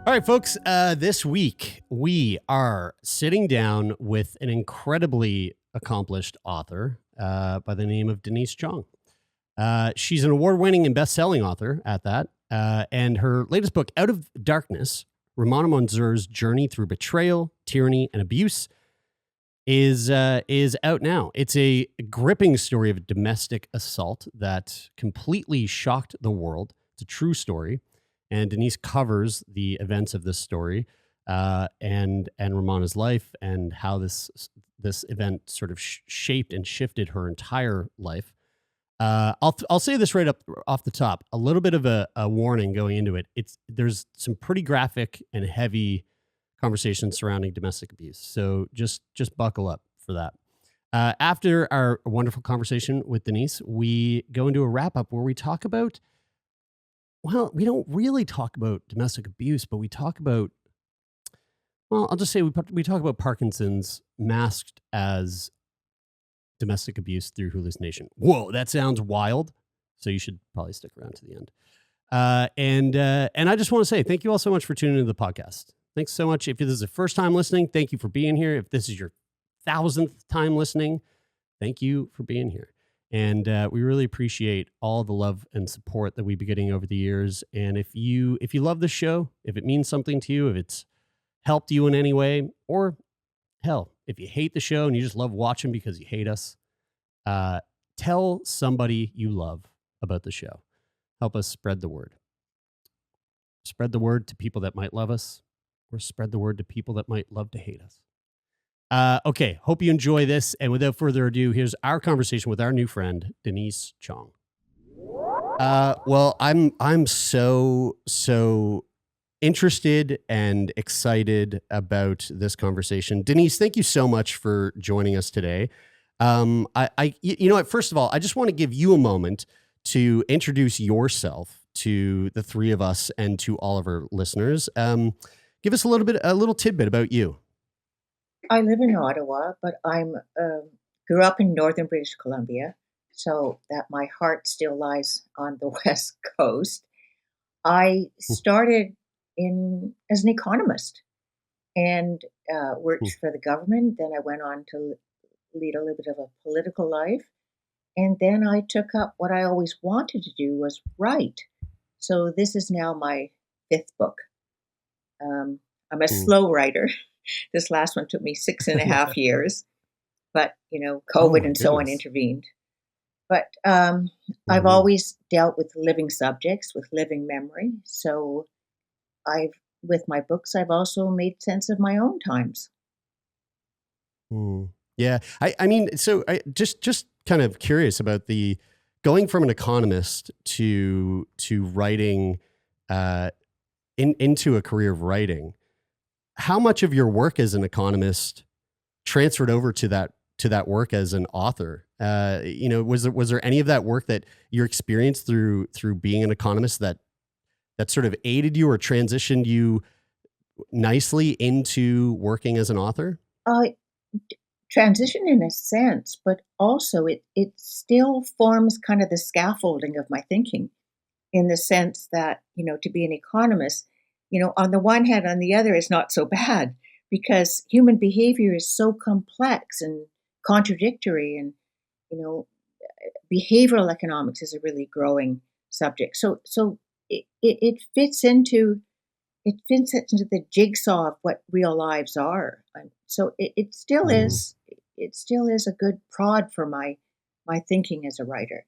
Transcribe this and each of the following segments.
All right, folks, this week we are sitting down with an incredibly accomplished author by the name of Denise Chong. She's an award-winning and best-selling author at that, and her latest book, Out of Darkness, Rumana Monzur's Journey Through Betrayal, Tyranny, and Abuse, is out now. It's a gripping story of domestic assault that completely shocked the world. It's a true story. And Denise covers the events of this story and Rumana's life and how this event sort of shaped and shifted her entire life. I'll say this right up off the top. A little bit of a warning going into it. There's some pretty graphic and heavy conversations surrounding domestic abuse. So just buckle up for that. After our wonderful conversation with Denise, we go into a wrap up where we talk about. Well, we don't really talk about domestic abuse, but we talk about, well, I'll just say we talk about Parkinson's masked as domestic abuse through hallucination. Whoa, that sounds wild. So you should probably stick around to the end. And I just want to say thank you all so much for tuning into the podcast. Thanks so much. If this is the first time listening, thank you for being here. If this is your 1,000th time listening, thank you for being here. And we really appreciate all the love and support that we've been getting over the years. And if you love this show, if it means something to you, if it's helped you in any way, or hell, if you hate the show and you just love watching because you hate us, tell somebody you love about the show. Help us spread the word. Spread the word to people that might love us, or spread the word to people that might love to hate us. Okay, hope you enjoy this. And without further ado, here's our conversation with our new friend, Denise Chong. Well, I'm so interested and excited about this conversation. Denise, thank you so much for joining us today. You know what? First of all, I just want to give you a moment to introduce yourself to the three of us and to all of our listeners. Give us a little tidbit about you. I live in Ottawa, but I'm grew up in northern British Columbia, so that my heart still lies on the West Coast. I started as an economist and worked for the government. Then I went on to lead a little bit of a political life, and then I took up what I always wanted to do, was write. So this is now my 5th book. I'm a slow writer. This last one took me 6.5 years, but COVID and so on intervened. But I've always dealt with living subjects, with living memory. So with my books, I've also made sense of my own times. Yeah. I mean, so I just kind of curious about the going from an economist to writing into a career of writing. How much of your work as an economist transferred over to that work as an author? Was there any of that work that your experience through being an economist that sort of aided you or transitioned you nicely into working as an author? Transition in a sense, but also it still forms kind of the scaffolding of my thinking, in the sense that, to be an economist, on the one hand, on the other, it's not so bad, because human behavior is so complex and contradictory, and, behavioral economics is a really growing subject. So it fits into the jigsaw of what real lives are. And so it still is a good prod for my thinking as a writer.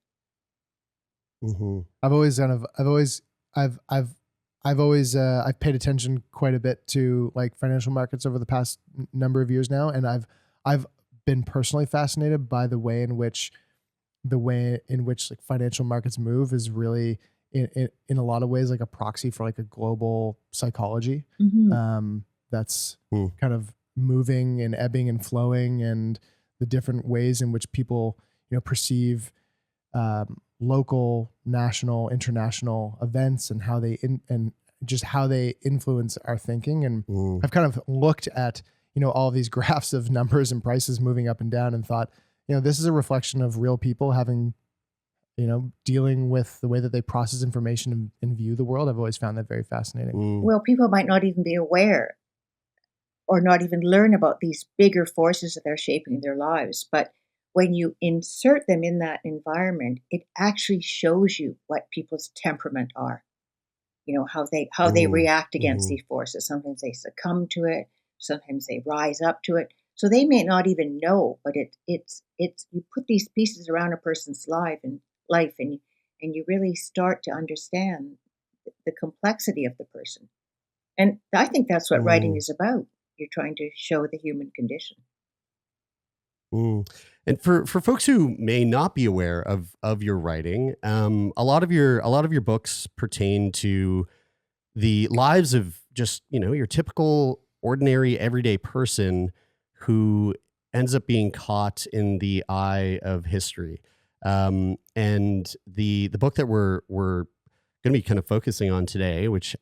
I've paid attention quite a bit to like financial markets over the past number of years now, and I've been personally fascinated by the way in which like financial markets move is really in a lot of ways like a proxy for like a global psychology that's kind of moving and ebbing and flowing, and the different ways in which people perceive local, national, international events, and how they how they influence our thinking. And I've kind of looked at all these graphs of numbers and prices moving up and down, and thought, this is a reflection of real people having dealing with the way that they process information and view the world. I've always found that very fascinating. Well, people might not even be aware or not even learn about these bigger forces that are shaping their lives. But when you insert them in that environment, it actually shows you what people's temperament are. How they react against Mm-hmm. these forces. Sometimes they succumb to it, sometimes they rise up to it. So they may not even know, but it's you put these pieces around a person's life and you really start to understand the complexity of the person. And I think that's what writing is about. You're trying to show the human condition. Mm. And for folks who may not be aware of your writing, a lot of your books pertain to the lives of just your typical ordinary everyday person who ends up being caught in the eye of history. And the book that we're going to be kind of focusing on today, which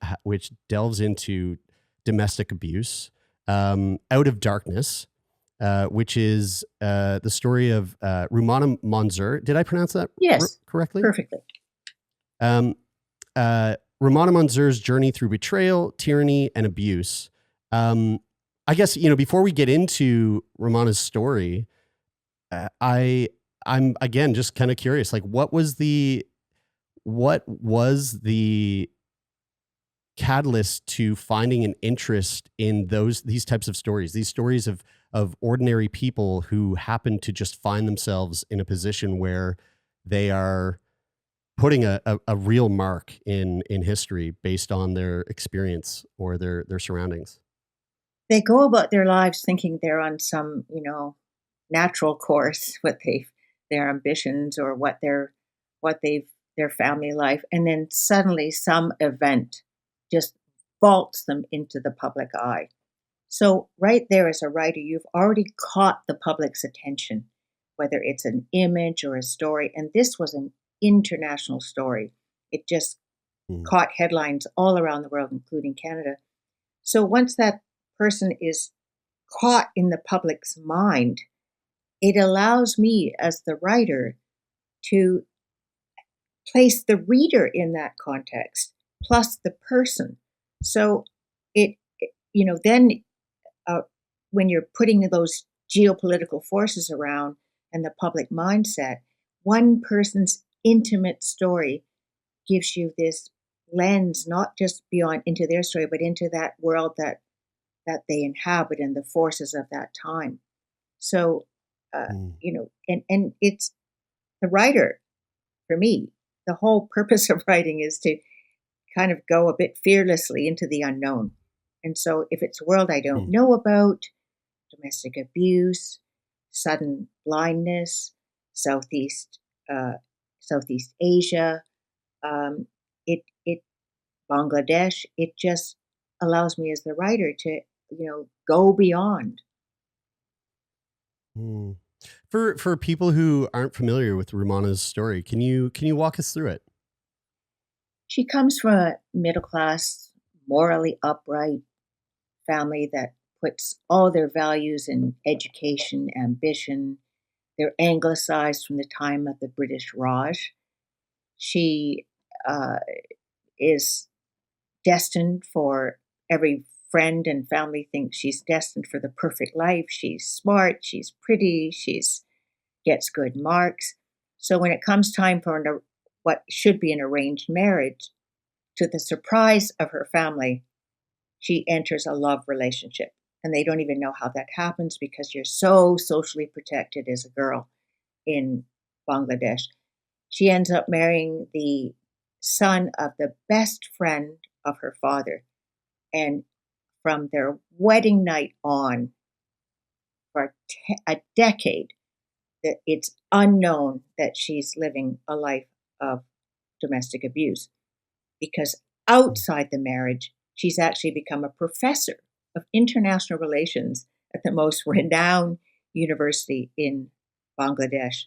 delves into domestic abuse, Out of Darkness, which is the story of Rumana Monzur. Did I pronounce that Yes, correctly? perfectly. Um, Rumana Monzur's journey through betrayal, tyranny, and abuse. I guess before we get into Romana's story, I'm again just kind of curious. Like, what was the catalyst to finding an interest in these types of stories? These stories of ordinary people who happen to just find themselves in a position where they are putting a real mark in history based on their experience or their surroundings. They go about their lives thinking they're on some, natural course, their ambitions or what they've their family life, and then suddenly some event just vaults them into the public eye. So right there as a writer, you've already caught the public's attention, whether it's an image or a story. And this was an international story. It just Mm. caught headlines all around the world, including Canada. So once that person is caught in the public's mind, it allows me as the writer to place the reader in that context plus the person. So then uh, when you're putting those geopolitical forces around and the public mindset, one person's intimate story gives you this lens, not just beyond into their story, but into that world that they inhabit and the forces of that time. So, Mm. and it's the writer for me. The whole purpose of writing is to kind of go a bit fearlessly into the unknown. And so, if it's a world I don't Mm. know about, domestic abuse, sudden blindness, Southeast uh, Southeast Asia, um, it Bangladesh. It just allows me as the writer to go beyond. Mm. For people who aren't familiar with Rumana's story, can you walk us through it? She comes from a middle class, morally upright family that puts all their values in education, ambition. They're anglicized from the time of the British Raj. She uh, is destined for every friend and family thinks she's destined for the perfect life. She's smart, she's pretty, she's gets good marks. So when it comes time for what should be an arranged marriage, to the surprise of her family, she enters a love relationship. And they don't even know how that happens because you're so socially protected as a girl in Bangladesh. She ends up marrying the son of the best friend of her father. And from their wedding night on, for a decade, that it's unknown that she's living a life of domestic abuse because Mm. outside the marriage, she's actually become a professor of international relations at the most renowned university in Bangladesh.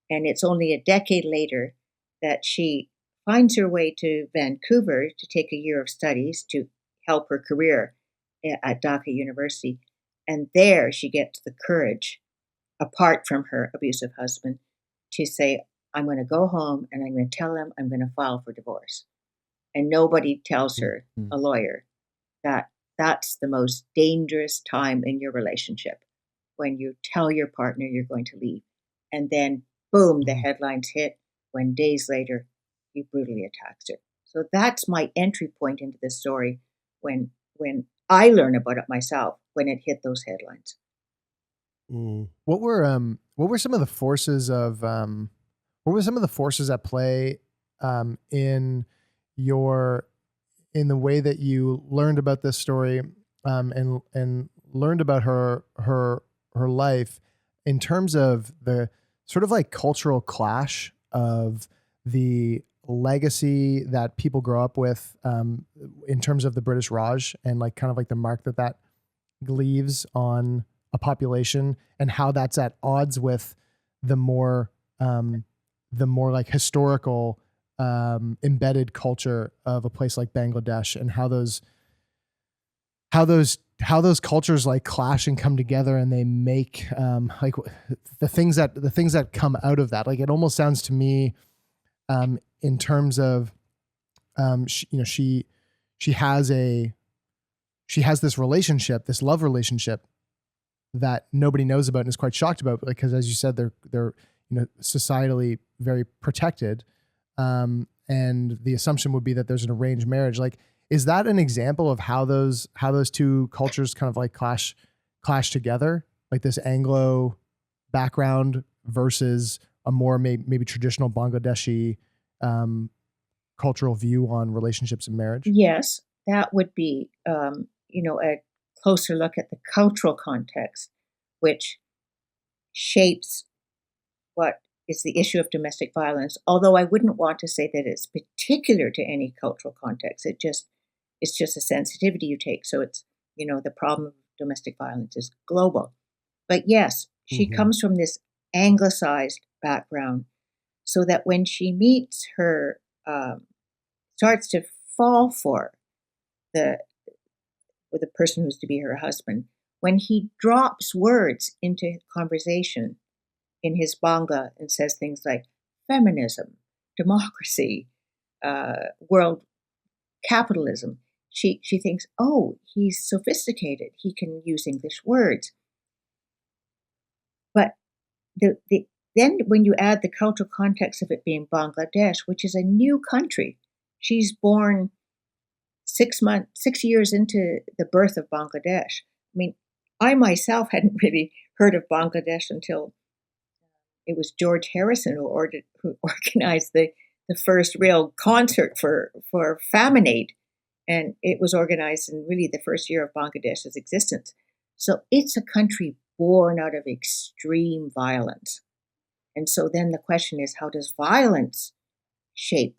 And it's only a decade later that she finds her way to Vancouver to take a year of studies to help her career at Dhaka University. And there she gets the courage, apart from her abusive husband, to say, I'm going to go home and I'm going to tell them I'm going to file for divorce. And nobody tells her, Mm. a lawyer, that that's the most dangerous time in your relationship, when you tell your partner you're going to leave. And then, boom, the Mm. headlines hit when days later he brutally attacks her. So that's my entry point into this story when I learn about it myself, when it hit those headlines. Mm. What were some of the forces of what were some of the forces at play in your in the way that you learned about this story and learned about her life in terms of the sort of like cultural clash of the legacy that people grow up with in terms of the British Raj and like kind of like the mark that that leaves on a population and how that's at odds with the more like historical embedded culture of a place like Bangladesh and how those cultures like clash and come together and they make like the things that come out of that. Like it almost sounds to me in terms of she has this relationship, this love relationship that nobody knows about and is quite shocked about because, as you said, they're societally very protected, and the assumption would be that there's an arranged marriage. Like, is that an example of how those two cultures kind of like clash together? Like this Anglo background versus a more maybe traditional Bangladeshi cultural view on relationships and marriage. Yes, that would be, a closer look at the cultural context, which shapes what is the issue of domestic violence. Although I wouldn't want to say that it's particular to any cultural context. It's just a sensitivity you take. So it's, the problem of domestic violence is global. But yes, she Mhm. comes from this anglicized background, so that when she meets her, starts to fall for the with the person who's to be her husband, when he drops words into conversation in his Bangla and says things like feminism, democracy, world capitalism, she thinks, oh, he's sophisticated. He can use English words. But the then when you add the cultural context of it being Bangladesh, which is a new country, she's born 6 years into the birth of Bangladesh. I mean, I myself hadn't really heard of Bangladesh until it was George Harrison who organized the first real concert for Famine Aid, and it was organized in really the first year of Bangladesh's existence. So it's a country born out of extreme violence. And so then the question is, how does violence shape,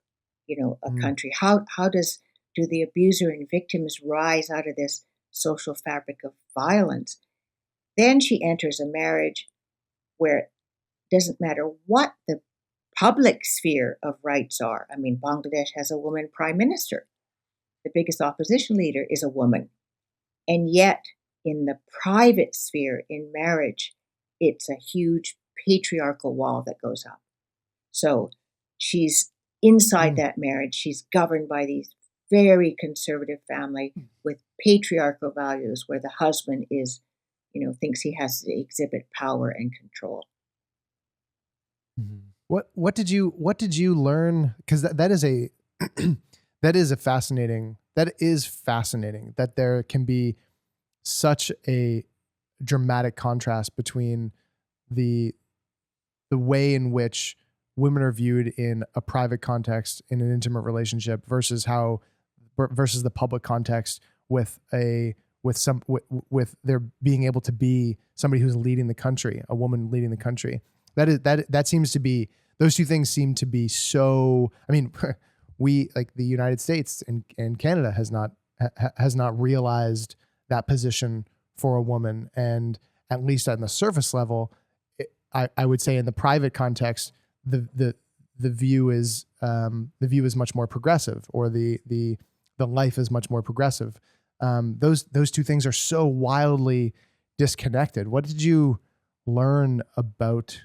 a Mm. country? How do the abuser and victims rise out of this social fabric of violence? Then she enters a marriage where it doesn't matter what the public sphere of rights are. I mean, Bangladesh has a woman prime minister. The biggest opposition leader is a woman. And yet, in the private sphere, in marriage, it's a huge patriarchal wall that goes up. So she's inside Mm. that marriage. She's governed by these very conservative family with patriarchal values where the husband is, thinks he has to exhibit power and control. What did you learn? Because that is a that is fascinating that there can be such a dramatic contrast between the way in which women are viewed in a private context in an intimate relationship versus the public context with there being able to be somebody who's leading the country, a woman leading the country. That seems to be, those two things seem to be so, I mean, we, like the United States and Canada has not realized that position for a woman. And at least on the surface level, I would say in the private context, the view is much more progressive, or the life is much more progressive. Those two things are so wildly disconnected. What did you learn about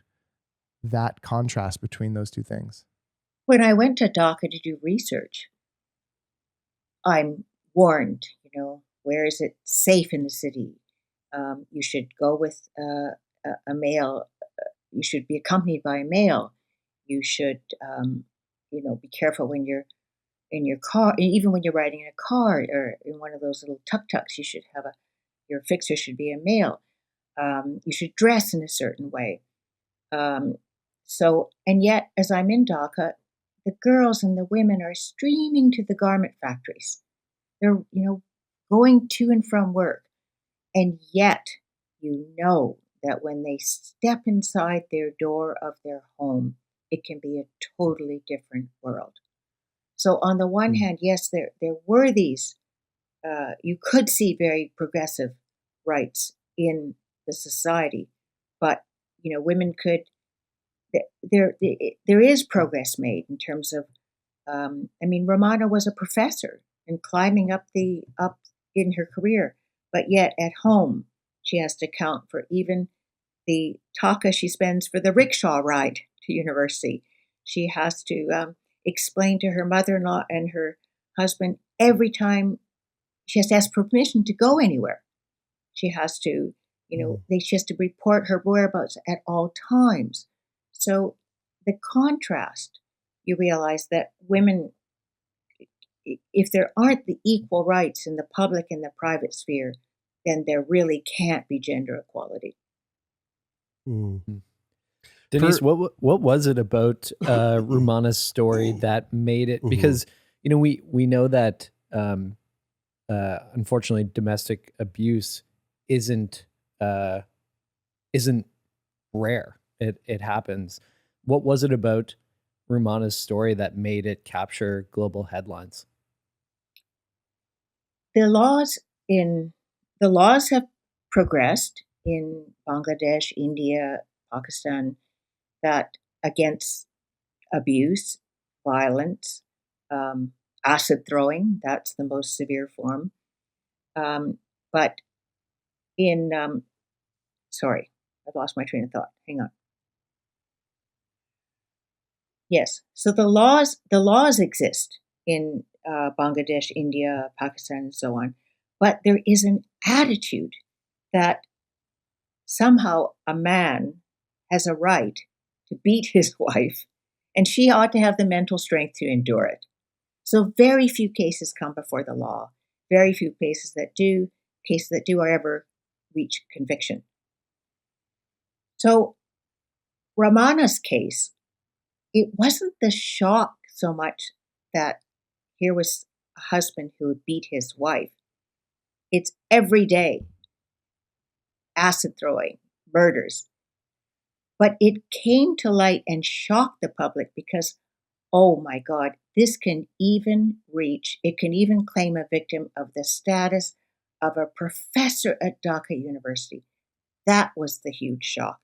that contrast between those two things? When I went to Dhaka to do research, I'm warned, where is it safe in the city? You should go with a male. You should be accompanied by a male. You should, be careful when you're in your car, even when you're riding in a car or in one of those little tuk-tuks. You should have your fixer should be a male. You should dress in a certain way. Um, and yet, as I'm in Dhaka, the girls and the women are streaming to the garment factories. They're, going to and from work. And yet, that when they step inside their door of their home, it can be a totally different world. So, on the one hand, yes, there were these, you could see very progressive rights in the society, but, women could, there is progress made in terms of, Rumana was a professor and climbing up in her career, but yet at home she has to account for even the taka she spends for the rickshaw ride to university. She has to explain to her mother-in-law and her husband every time she has to ask permission to go anywhere. She has to, she has to report her whereabouts at all times. So the contrast, you realize that women, if there aren't the equal rights in the public and the private sphere, then there really can't be gender equality. Denise, what was it about Rumana's story that made it? Because we know that unfortunately domestic abuse isn't rare. It happens. What was it about Rumana's story that made it capture global headlines? The laws have progressed in Bangladesh, India, Pakistan, that against abuse, violence, acid throwing, that's the most severe form. But sorry, I've lost my train of thought. Hang on. Yes, so the laws exist in Bangladesh, India, Pakistan, and so on, but there is an attitude that somehow a man has a right to beat his wife, and she ought to have the mental strength to endure it. So very few cases come before the law. Very few cases that do or ever reach conviction. So Ramana's case, it wasn't the shock so much that here was a husband who would beat his wife. It's every day acid throwing, murders. But it came to light and shocked the public because, oh my God, it can even claim a victim of the status of a professor at Dhaka University. That was the huge shock.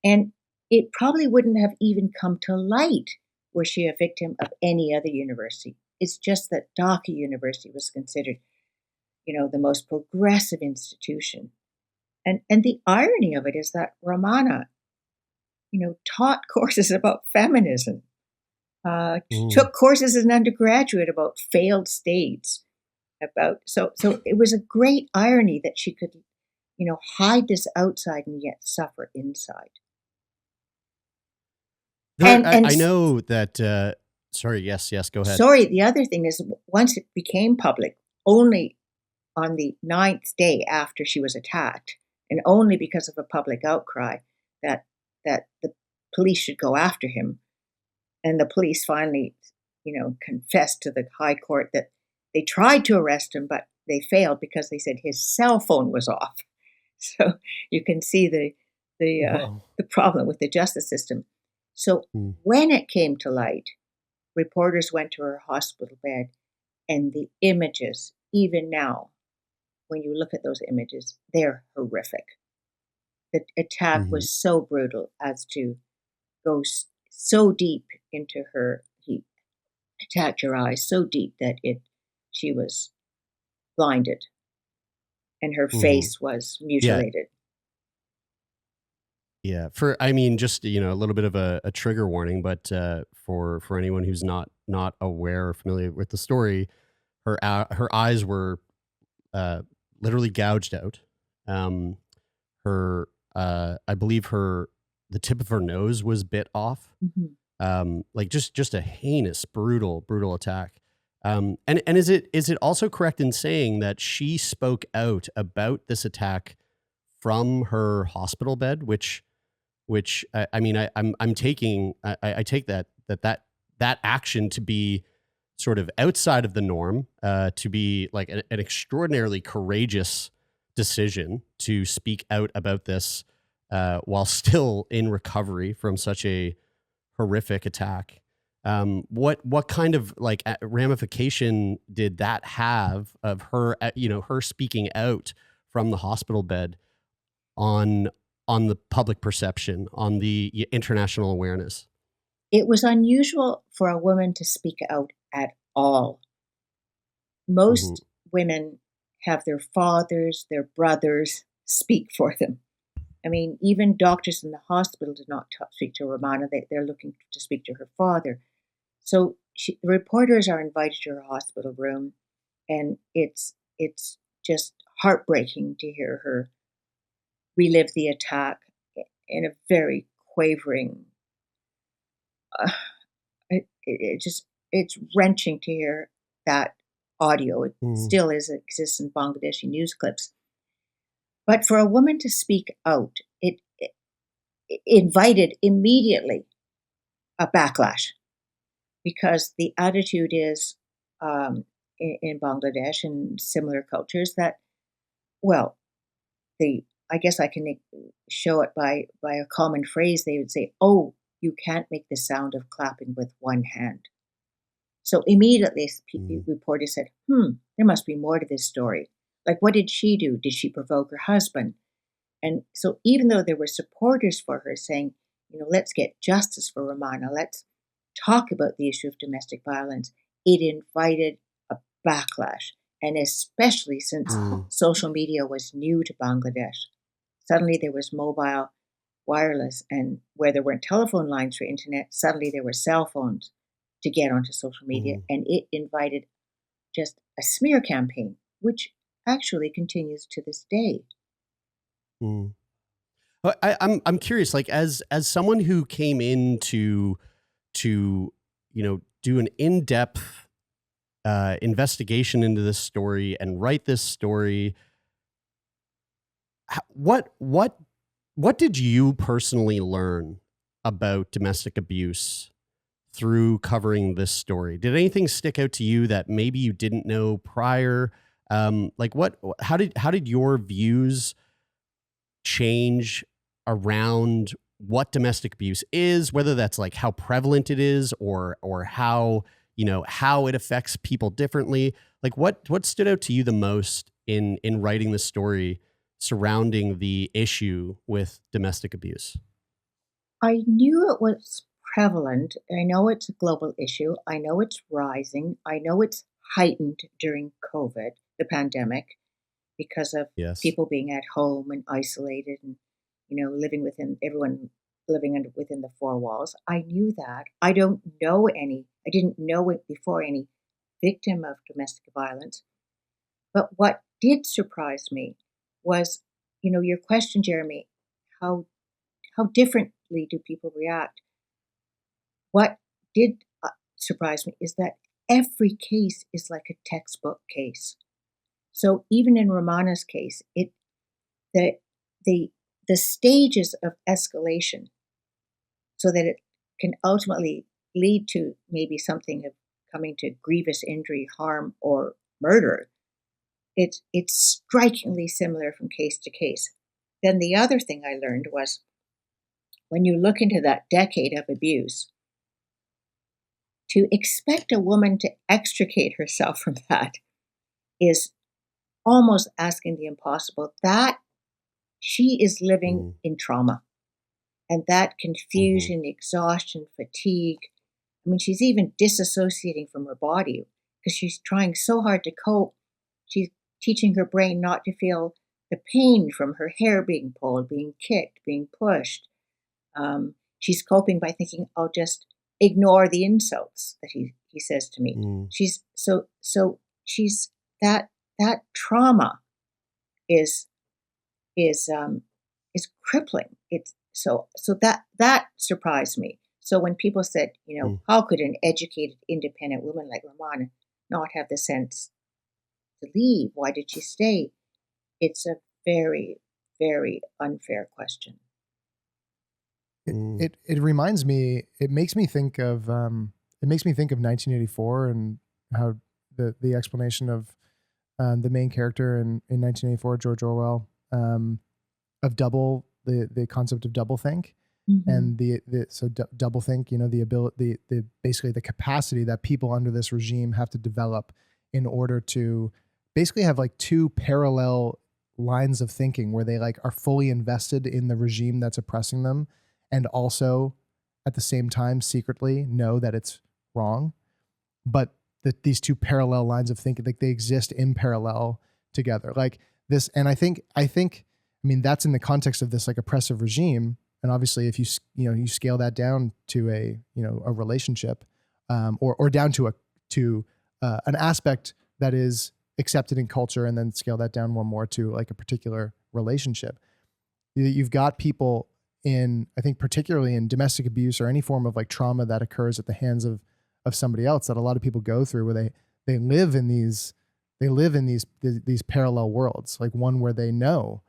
And it probably wouldn't have even come to light were she a victim of any other university. It's just that Dhaka University was considered, the most progressive institution. And the irony of it is that Rumana, taught courses about feminism, took courses as an undergraduate about failed states, so it was a great irony that she could, hide this outside and yet suffer inside. I know that. Sorry, yes, go ahead. Sorry, the other thing is once it became public, only on the 9th day after she was attacked, and only because of a public outcry that the police should go after him. And the police finally, confessed to the high court that they tried to arrest him, but they failed because they said his cell phone was off. So you can see the problem with the justice system. So when it came to light, reporters went to her hospital bed, and the images, even now, when you look at those images, they're horrific. The attack was so brutal as to go so deep into her. He attacked her eyes so deep that she was blinded, and her face was mutilated. Yeah, I mean, just a little bit of a trigger warning, but for anyone who's not aware or familiar with the story, her eyes were uh, literally gouged out. Um, her I believe the tip of her nose was bit off. Mhm. Like just a heinous, brutal attack. And is it also correct in saying that she spoke out about this attack from her hospital bed, which I mean I'm taking I take that action to be sort of outside of the norm, to be like an extraordinarily courageous decision to speak out about this while still in recovery from such a horrific attack. What kind of like ramification did that have of her, her speaking out from the hospital bed on the public perception, on the international awareness? It was unusual for a woman to speak out at all. Hmm. Most women have their fathers, their brothers speak for them. I mean, even doctors in the hospital did not speak to Romana. They're looking to speak to her father. So the reporters are invited to her hospital room, and it's just heartbreaking to hear her relive the attack in a very quavering. Uh, it just it's wrenching to hear that audio. It Mm, still exists in Bangladeshi news clips. But for a woman to speak out, it invited immediately a backlash because the attitude is in Bangladesh and similar cultures that, well, the I guess I can show it by a common phrase. They would say, "Oh, you can't make the sound of clapping with one hand." So immediately, mm, reporters said, there must be more to this story. Like, what did she do? Did she provoke her husband? And so, even though there were supporters for her saying, let's get justice for Romana, let's talk about the issue of domestic violence, it invited a backlash. And especially since mm, social media was new to Bangladesh, suddenly there was mobile wireless, and where there weren't telephone lines for internet, suddenly there were cell phones to get onto social media, mm, and it invited just a smear campaign, which actually continues to this day. mm. I'm curious, like as someone who came in to do an in-depth investigation into this story and write this story. What did you personally learn about domestic abuse through covering this story? Did anything stick out to you that maybe you didn't know prior? Like what? How did your views change around what domestic abuse is, whether that's like how prevalent it is or how, how it affects people differently? Like what stood out to you the most in writing the story surrounding the issue with domestic abuse? I knew it was prevalent. I know it's a global issue. I know it's rising. I know it's heightened during COVID, the pandemic, because of Yes. people being at home and isolated and, living within everyone living within the four walls. I knew that. I didn't know it before any victim of domestic violence. But what did surprise me was, your question, Jeremy, how how differently do people react? What did surprise me is that every case is like a textbook case. So even in Romana's case, the the the stages of escalation, so that it can ultimately lead to maybe something of coming to grievous injury, harm, or murder. It's strikingly similar from case to case. Then the other thing I learned was when you look into that decade of abuse, to expect a woman to extricate herself from that is almost asking the impossible. That she is living Mm, in trauma, and that hmm. confusion, exhaustion, fatigue. I mean, she's even disassociating from her body because she's trying so hard to cope. She's teaching her brain not to feel the pain from her hair being pulled, being kicked, being pushed. She's coping by thinking, I'll just ignore the insults that he says to me. Mm. She's so she's that trauma is is crippling. It's so that surprised me. So when people said, Mm. how could an educated, independent woman like Ramana not have the sense to leave? Why did she stay? It's a very, very unfair question. It reminds me. It makes me think of 1984 and how the explanation of the main character in 1984, George Orwell, of the concept of doublethink, and doublethink, the ability, the basically the capacity that people under this regime have to develop in order to basically have like two parallel lines of thinking where they like are fully invested in the regime that's oppressing them, and also at the same time secretly know that it's wrong, but that these two parallel lines of thinking, like they exist in parallel together, like this. And I think, I mean, that's in the context of this like oppressive regime. And obviously if you scale that down to a relationship, or down to an aspect that is accepted in culture, and then scale that down one more to like a particular relationship, you've got people in, I think particularly in domestic abuse or any form of like trauma that occurs at the hands of somebody else, that a lot of people go through, where they live in these parallel worlds, like one where they know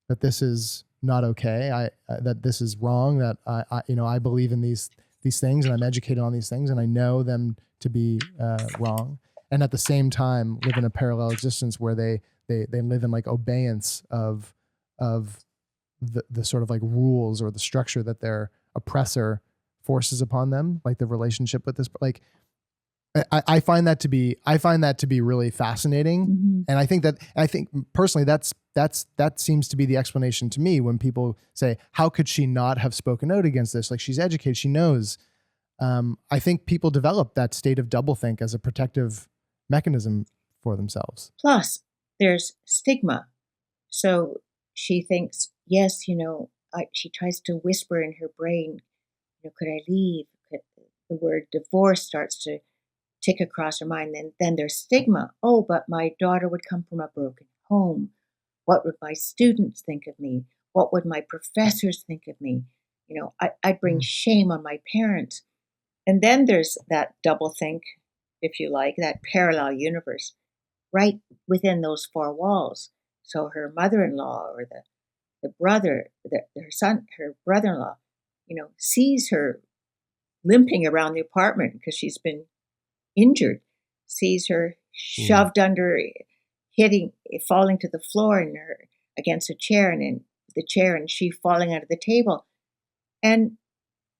that this is not okay, that this is wrong, that I believe in these things, and I'm educated on these things, and I know them to be wrong, and at the same time live in a parallel existence where they live in like obeyance of the sort of like rules or the structure that their oppressor forces upon them, like the relationship with this, like I find that to be really fascinating. And I think personally that seems to be the explanation to me when people say, how could she not have spoken out against this? Like, she's educated, she knows. I think people develop that state of doublethink as a protective mechanism for themselves. Plus, there's stigma. So she thinks, yes, she tries to whisper in her brain, could I leave? The word divorce starts to tick across her mind. Then there's stigma. Oh, but my daughter would come from a broken home. What would my students think of me? What would my professors think of me? I'd bring shame on my parents. And then there's that doublethink, if you like, that parallel universe right within those four walls. So her mother-in-law or the brother, her son, her brother-in-law, sees her limping around the apartment because she's been injured, sees her shoved under, falling to the floor, and her against a chair, and in the chair, and she falling out of the table. And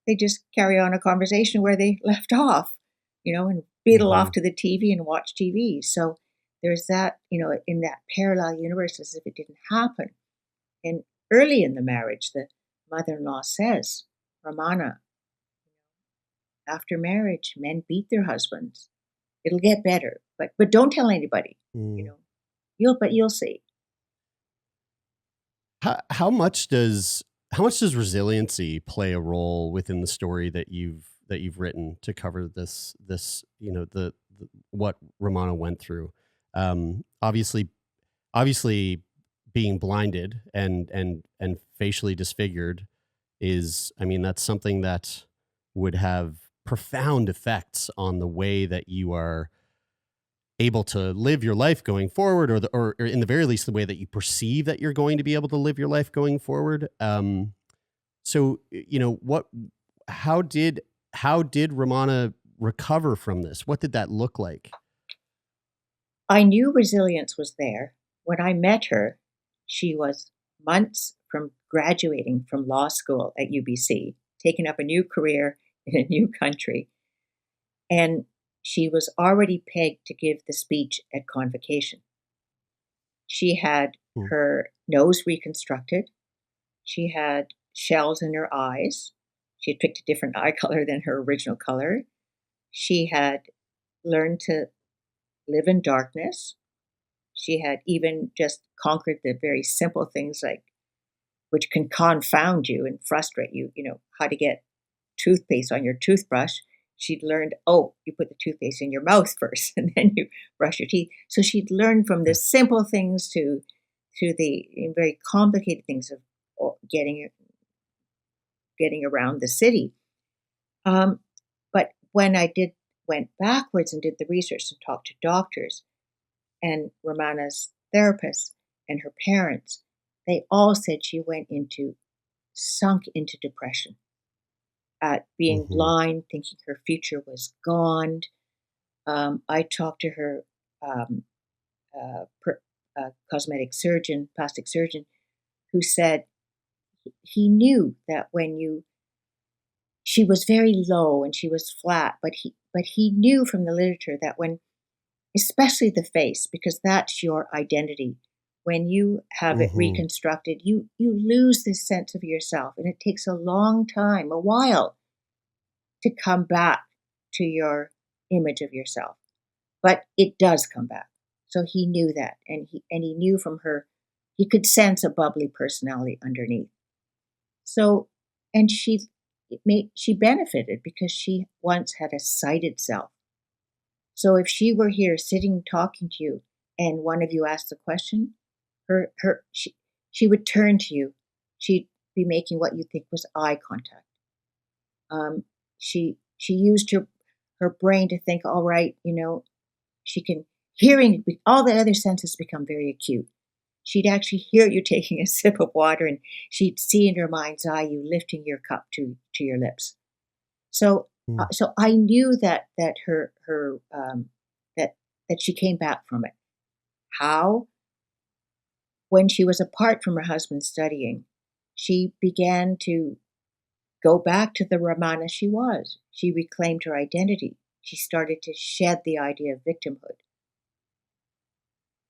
they just carry on a conversation where they left off, and beetle off to the TV and watch TV. So there's that, in that parallel universe, as if it didn't happen. And early in the marriage, the mother-in-law says, Ramana, after marriage, men beat their husbands. It'll get better, but don't tell anybody. You'll see. How much does resiliency play a role within the story that you've written to cover this the what Rumana went through? Obviously being blinded and facially disfigured is, that's something that would have profound effects on the way that you are able to live your life going forward, or in the very least, the way that you perceive that you're going to be able to live your life going forward. So, how did Rumana recover from this? What did that look like? I knew resilience was there. When I met her, she was months from graduating from law school at UBC, taking up a new career in a new country. And she was already pegged to give the speech at convocation. She had her nose reconstructed. She had shells in her eyes. She had picked a different eye color than her original color. She had learned to live in darkness. She had even just conquered the very simple things like which can confound you and frustrate you, how to get toothpaste on your toothbrush. She'd learned, oh, you put the toothpaste in your mouth first and then you brush your teeth. So she'd learned from the simple things to the very complicated things of getting around the city. But when I went backwards and did the research and talked to doctors and Rumana's therapists and her parents, they all said she sunk into depression at being blind, thinking her future was gone. I talked to her cosmetic surgeon, plastic surgeon, who said he knew that she was very low and she was flat, but he knew from the literature that when, especially the face, because that's your identity, when you have it reconstructed, you lose this sense of yourself, and it takes a long time, a while, to come back to your image of yourself. But it does come back. So he knew that, and he knew from her, he could sense a bubbly personality underneath. So, and she benefited because she once had a sighted self. So if she were here sitting talking to you, and one of you asked the question, she would turn to you. She'd be making what you think was eye contact. She used her brain to think, all right, she can hearing, all the other senses become very acute. She'd actually hear you taking a sip of water, and she'd see in her mind's eye you lifting your cup to your lips. So so I knew that her that she came back from it. How? When she was apart from her husband studying, she began to go back to the Rumana she was. She reclaimed her identity. She started to shed the idea of victimhood.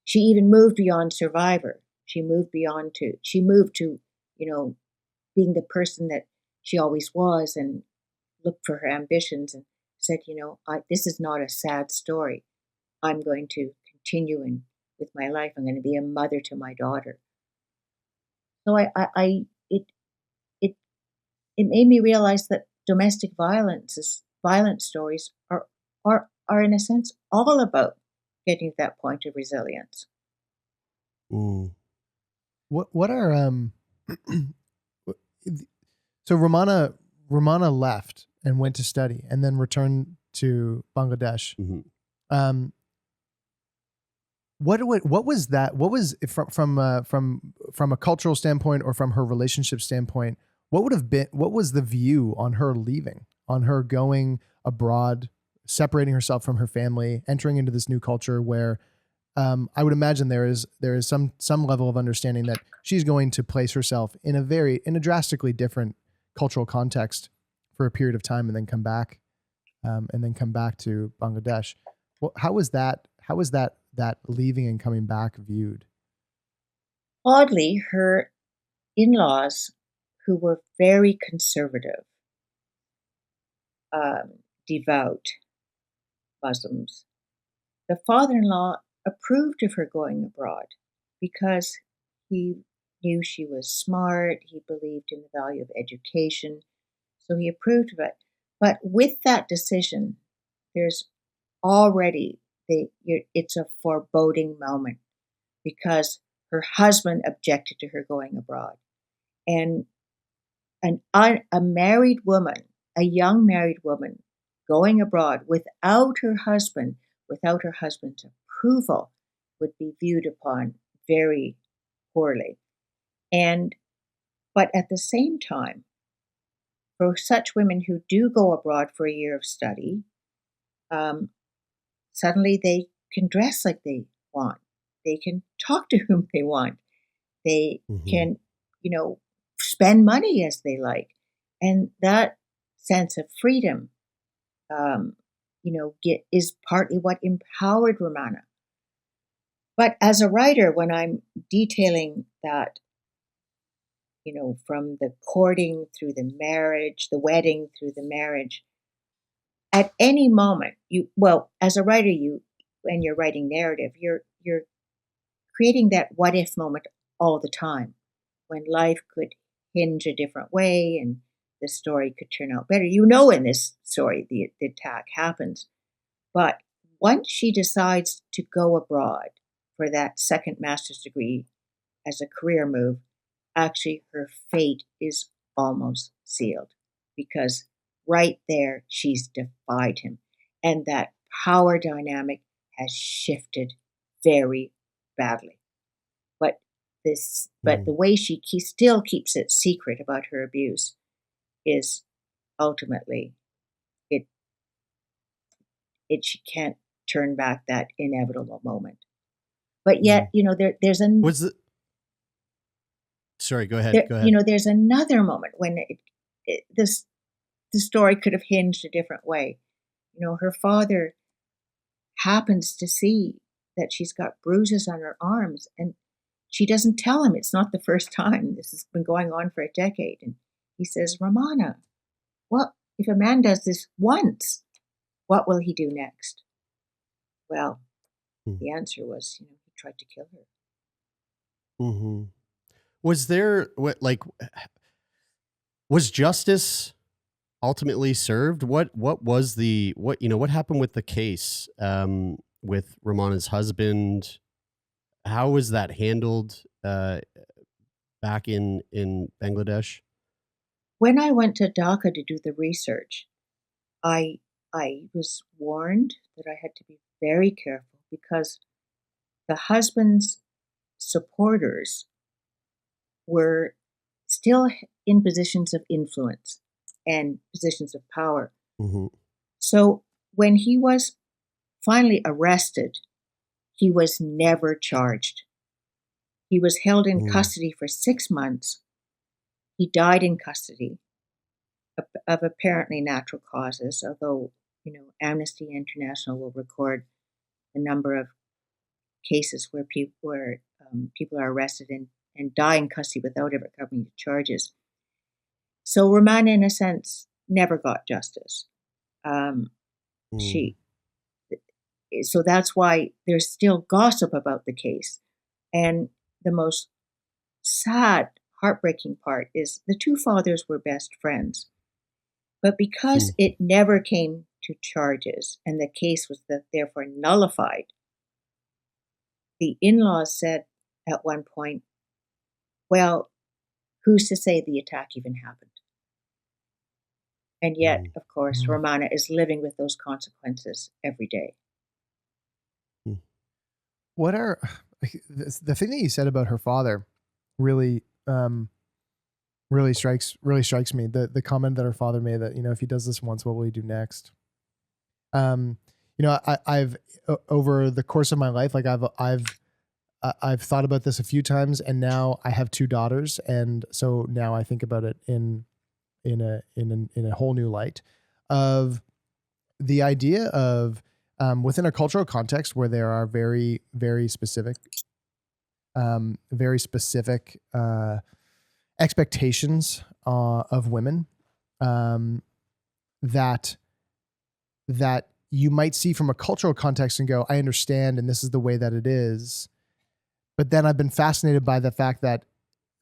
She even moved beyond survivor. She moved to, being the person that she always was, and looked for her ambitions and said, this is not a sad story. I'm going to continue with my life. I'm going to be a mother to my daughter. So it made me realize that domestic violence stories are in a sense all about getting to that point of resilience. What are so Rumana left and went to study and then returned to Bangladesh. What was that? What was from a cultural standpoint or from her relationship standpoint? What was the view on her leaving, on her going abroad, separating herself from her family, entering into this new culture where I would imagine there is some level of understanding that she's going to place herself in a drastically different cultural context for a period of time and then come back to Bangladesh. Well, how was that leaving and coming back viewed? Oddly, her in-laws, who were very conservative, devout Muslims, the father-in-law approved of her going abroad because he knew she was smart, he believed in the value of education, so he approved of it. But with that decision, there's already it's a foreboding moment, because her husband objected to her going abroad. And a married woman, a young married woman, going abroad without her husband's approval, would be viewed upon very poorly. But at the same time, for such women who do go abroad for a year of study, suddenly they can dress like they want. They can talk to whom they want. They can, spend money as they like. And that sense of freedom, is partly what empowered Rumana. But as a writer, when I'm detailing that, from the courting through the marriage, the wedding through the marriage, at any moment, as a writer, when you're writing narrative, you're creating that what if moment all the time, when life could hinge a different way and the story could turn out better. You know, in this story, the attack happens. But once she decides to go abroad for that second master's degree as a career move, actually her fate is almost sealed because right there she's defied him. And that power dynamic has shifted very badly. But the way she still keeps it secret about her abuse is ultimately she can't turn back that inevitable moment. But yet, there's Sorry, go ahead. there's another moment when the story could have hinged a different way. Her father happens to see that she's got bruises on her arms, and she doesn't tell him. It's not the first time. This has been going on for a decade. And he says, Rumana, what if a man does this once? What will he do next? Well, the answer was, he tried to kill her. Mm-hmm. Was there was justice ultimately served? What happened with the case with Rumana's husband? How was that handled back in Bangladesh? When I went to Dhaka to do the research, I was warned that I had to be very careful because the husband's supporters were still in positions of influence and positions of power. Mm-hmm. So when he was finally arrested, he was never charged. He was held in custody for 6 months. He died in custody of apparently natural causes, although, Amnesty International will record a number of cases where people are arrested and die in custody without ever coming to charges. So Rumana, in a sense, never got justice. So that's why there's still gossip about the case. And the most sad, heartbreaking part is the two fathers were best friends. But because it never came to charges and the case was therefore nullified, the in-laws said at one point, well, who's to say the attack even happened? And yet, of course, Rumana is living with those consequences every day. What are the thing that you said about her father really strikes me. The comment that her father made that, if he does this once, what will he do next? I've over the course of my life, like I've thought about this a few times, and now I have 2 daughters, and so now I think about it in a whole new light of the idea of within a cultural context where there are very, very specific expectations of women that you might see from a cultural context and go, I understand, and this is the way that it is. But then I've been fascinated by the fact that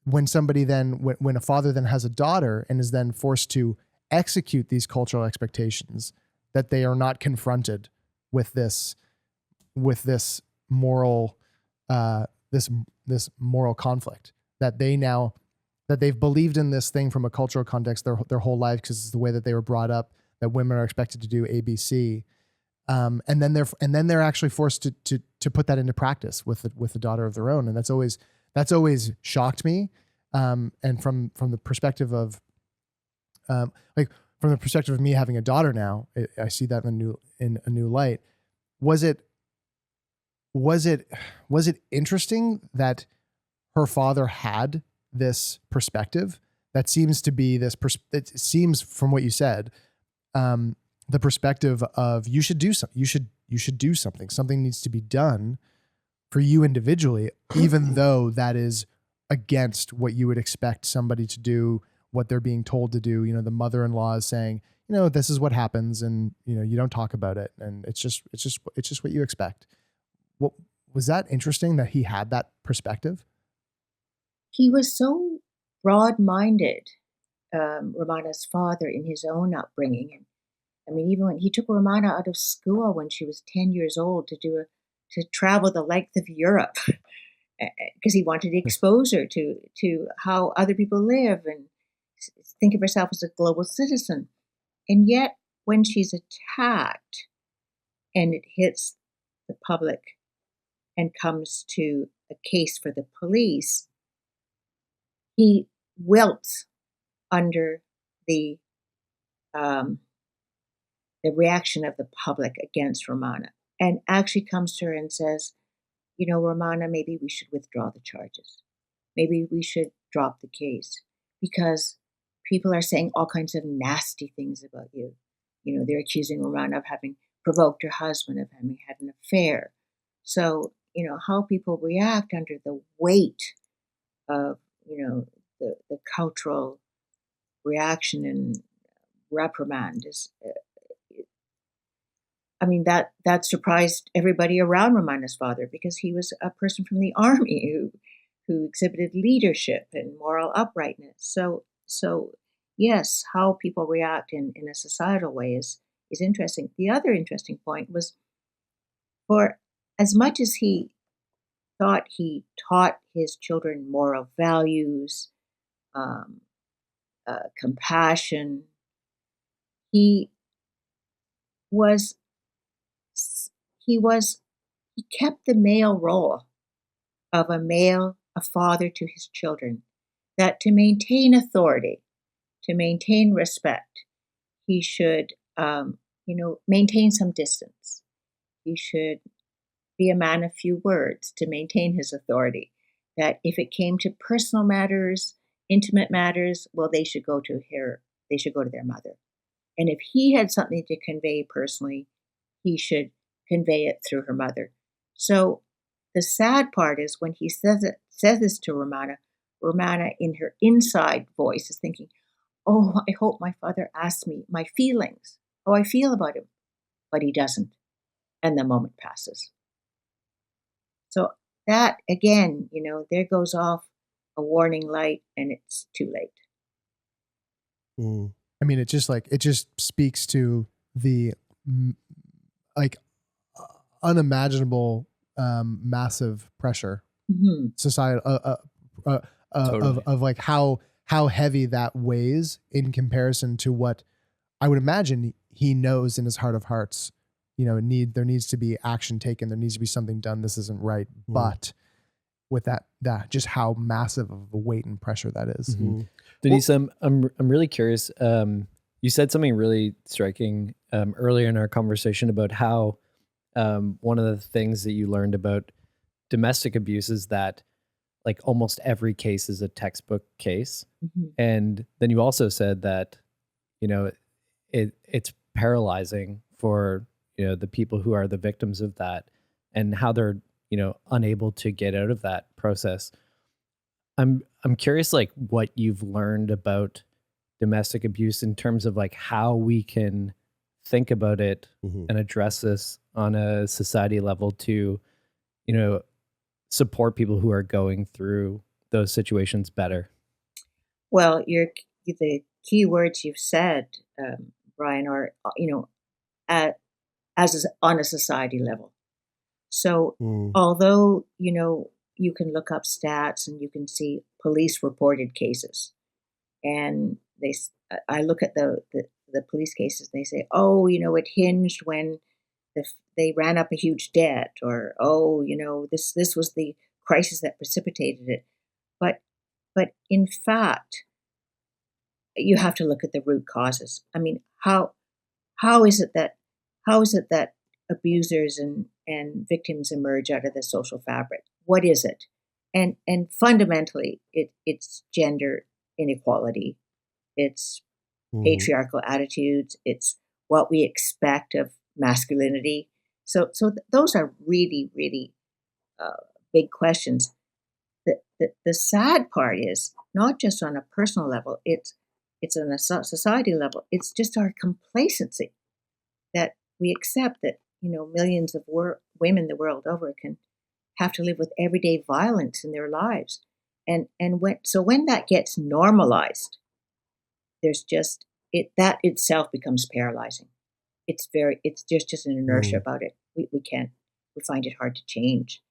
when somebody then, when a father then has a daughter and is then forced to execute these cultural expectations, that they are not confronted with this moral, this moral conflict, that they've believed in this thing from a cultural context their whole life because it's the way that they were brought up, that women are expected to do ABC. And then they're actually forced to put that into practice with a daughter of their own. And that's always shocked me. And from the perspective of, from the perspective of me having a daughter now, I see that in a new light. Was it interesting that her father had this perspective that seems to be it seems from what you said, the perspective of you should do something. Something needs to be done for you individually, even though that is against what you would expect somebody to do, what they're being told to do. The mother-in-law is saying, this is what happens, and you don't talk about it, and it's just what you expect. What was that interesting that he had that perspective? He was so broad-minded, Romana's father, in his own upbringing. And I mean, even when he took Romana out of school when she was 10 years old to travel the length of Europe, because he wanted to expose her to how other people live and think of herself as a global citizen. And yet, when she's attacked and it hits the public and comes to a case for the police, he wilts under the um, the reaction of the public against Romana, and actually comes to her and says, "You know, Romana, maybe we should withdraw the charges. Maybe we should drop the case because people are saying all kinds of nasty things about you. You know, they're accusing Romana of having provoked her husband, of having had an affair. So, you know, how people react under the weight of, you know, the cultural reaction and reprimand is, I mean, that surprised everybody around Romana's father because he was a person from the army who exhibited leadership and moral uprightness. So yes, how people react in a societal way is interesting. The other interesting point was, for as much as he thought he taught his children moral values, um, compassion, he was he was he kept the male role of a father to his children, that to maintain authority, to maintain respect, he should, maintain some distance. He should be a man of few words to maintain his authority. That if it came to personal matters, intimate matters, well, they should go to her. They should go to their mother. And if he had something to convey personally, he should convey it through her mother. So the sad part is when he says this to Romana, Romana in her inside voice is thinking, "Oh, I hope my father asks me my feelings, how I feel about him." But he doesn't. And the moment passes. So that again, there goes off a warning light and it's too late. Mm. I mean, it just speaks to the like unimaginable massive pressure Mm-hmm. society Totally. of like how heavy that weighs in comparison to what I would imagine he knows in his heart of hearts. There needs to be action taken. There needs to be something done. This isn't right. But with that just how massive of a weight and pressure that is. Mm-hmm. Denise, I'm really curious. You said something really striking earlier in our conversation about how one of the things that you learned about domestic abuse is that like almost every case is a textbook case. Mm-hmm. And then you also said that, it's paralyzing for, the people who are the victims of that and how they're, unable to get out of that process. I'm curious, like what you've learned about domestic abuse in terms of like how we can think about it and address this on a society level to, support people who are going through those situations better. Well, the key words you've said, Brian, are on a society level. So although you can look up stats and you can see police reported cases, and I look at the police cases, and they say, oh, it hinged when they ran up a huge debt, or oh, this was the crisis that precipitated it. But in fact, you have to look at the root causes. I mean, how is it that abusers and victims emerge out of the social fabric? What is it? And fundamentally, it's gender inequality. It's patriarchal attitudes. It's what we expect of masculinity. So those are really, really big questions. The sad part is not just on a personal level. It's on a society level. It's just our complacency that we accept that millions of women the world over can have to live with everyday violence in their lives. And when that gets normalized, there's just that itself becomes paralyzing. It's just an inertia Mm. about it. We find it hard to change.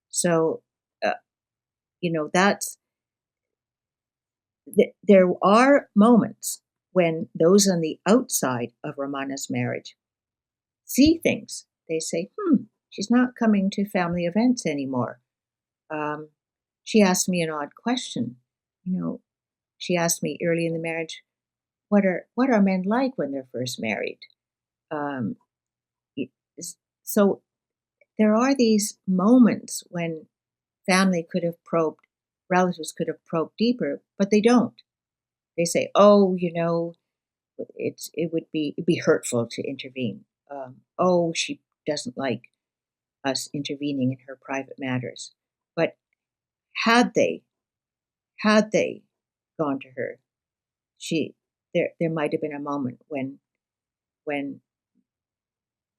So, uh, that's there are moments when those on the outside of Romana's marriage see things. They say, she's not coming to family events anymore. Um, she asked me an odd question. You know, she asked me early in the marriage, what are men like when they're first married? Um, so there are these moments when family could have probed, relatives could have probed deeper, but they don't. They say, "Oh, it'd be hurtful to intervene. Oh, she doesn't like us intervening in her private matters." But had they had they gone to her, she there might have been a moment when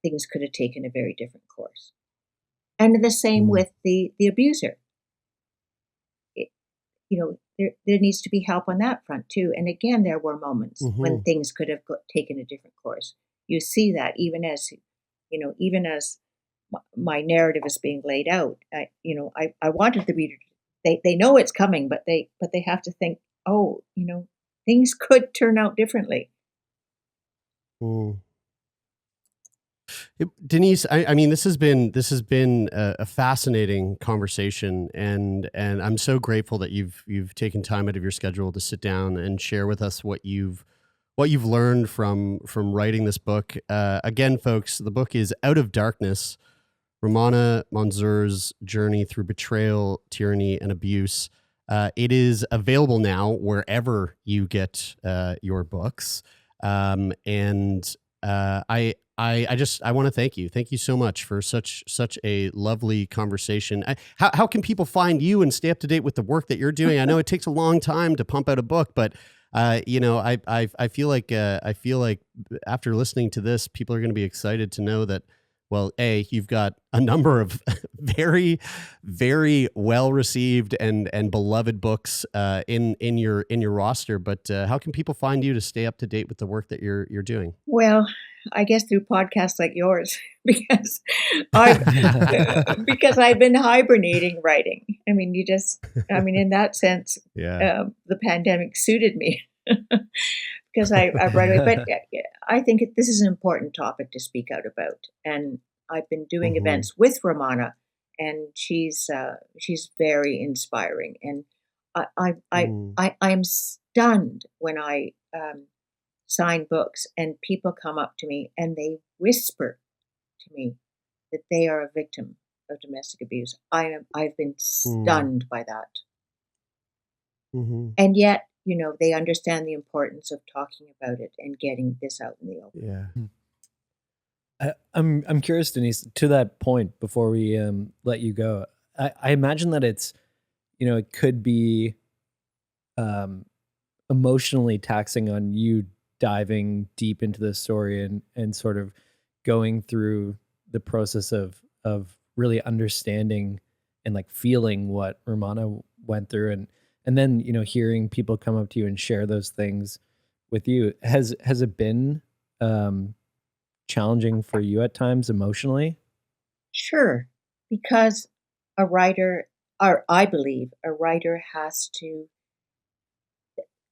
things could have taken a very different course. And the same Mm. with the abuser. It, there needs to be help on that front too. And again, there were moments when Mhm. things could have taken a different course. You see that even as my narrative is being laid out. I wanted the reader. They know it's coming, but they have to think. Oh, things could turn out differently. Mm. Denise, I mean, this has been a fascinating conversation, and I'm so grateful that you've taken time out of your schedule to sit down and share with us what you've learned from writing this book. Again, folks, the book is Out of Darkness: Rumana Monzur's Journey Through Betrayal, Tyranny, and Abuse. It is available now wherever you get your books. And I want to thank you. Thank you so much for such a lovely conversation. How can people find you and stay up to date with the work that you're doing? I know it takes a long time to pump out a book, but I feel like after listening to this, people are going to be excited to know that, well, you've got a number of very, very well received and beloved books in your roster. But how can people find you to stay up to date with the work that you're doing? Well, I guess through podcasts like yours, because I've because I've been hibernating writing. In that sense, Yeah. the pandemic suited me because I've read it. But I think this is an important topic to speak out about, and I've been doing Hmm. events with Romana, and she's very inspiring, and I I I, Mm. I'm stunned when I sign books and people come up to me and they whisper to me that they are a victim of domestic abuse. I've been Mm. stunned by that. Hmm. And yet, they understand the importance of talking about it and getting this out in the open. Yeah. I'm curious, Denise, to that point before we let you go. I imagine that it could be um, emotionally taxing on you diving deep into the story and sort of going through the process of really understanding and like feeling what Romana went through and then hearing people come up to you and share those things with you. Has it been um challenging for you at times emotionally? Sure, because a writer, or I believe a writer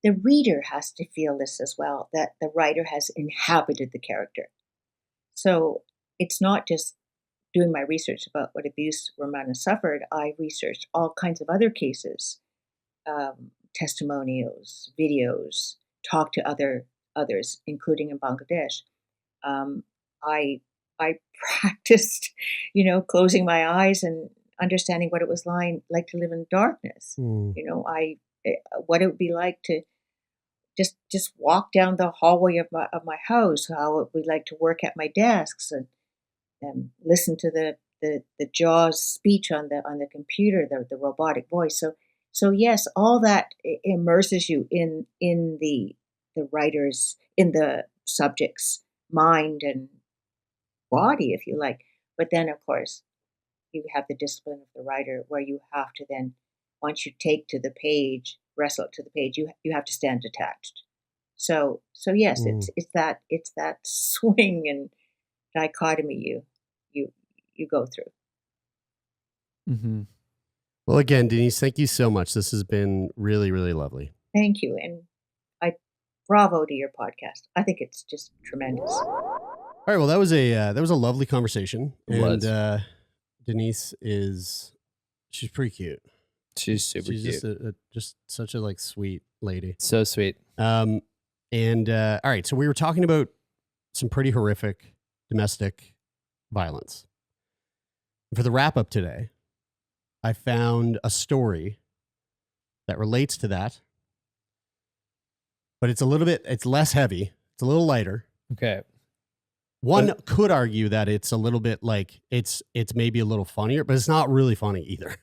the reader has to feel this as well, that the writer has inhabited the character. So it's not just doing my research about what abuse Romana suffered. I researched all kinds of other cases, testimonials, videos, talked to others, including in Bangladesh. Um, I I practiced, closing my eyes and understanding what it was like to live in darkness. Mm. I what it would be like to just walk down the hallway of my house, how it would be like to work at my desks and listen to the Jaws speech on the computer, the robotic voice. So yes, all that immerses you in the writer's, in the subject's mind and body, if you like. But then, of course, you have the discipline of the writer, where you have to then once you take to the page, wrestle it to the page, you have to stand detached. So yes, it's that swing and dichotomy you go through. Mm-hmm. Well, again, Denise, thank you so much. This has been really, really lovely. Thank you, and bravo to your podcast. I think it's just tremendous. All right. Well, that was a lovely conversation. It was. Denise she's pretty cute. She's super cute. Just just such a like sweet lady. So sweet. All right. So we were talking about some pretty horrific domestic violence. For the wrap up today, I found a story that relates to that, but it's less heavy. It's a little lighter. Okay. One could argue that it's a little bit like it's maybe a little funnier, but it's not really funny either.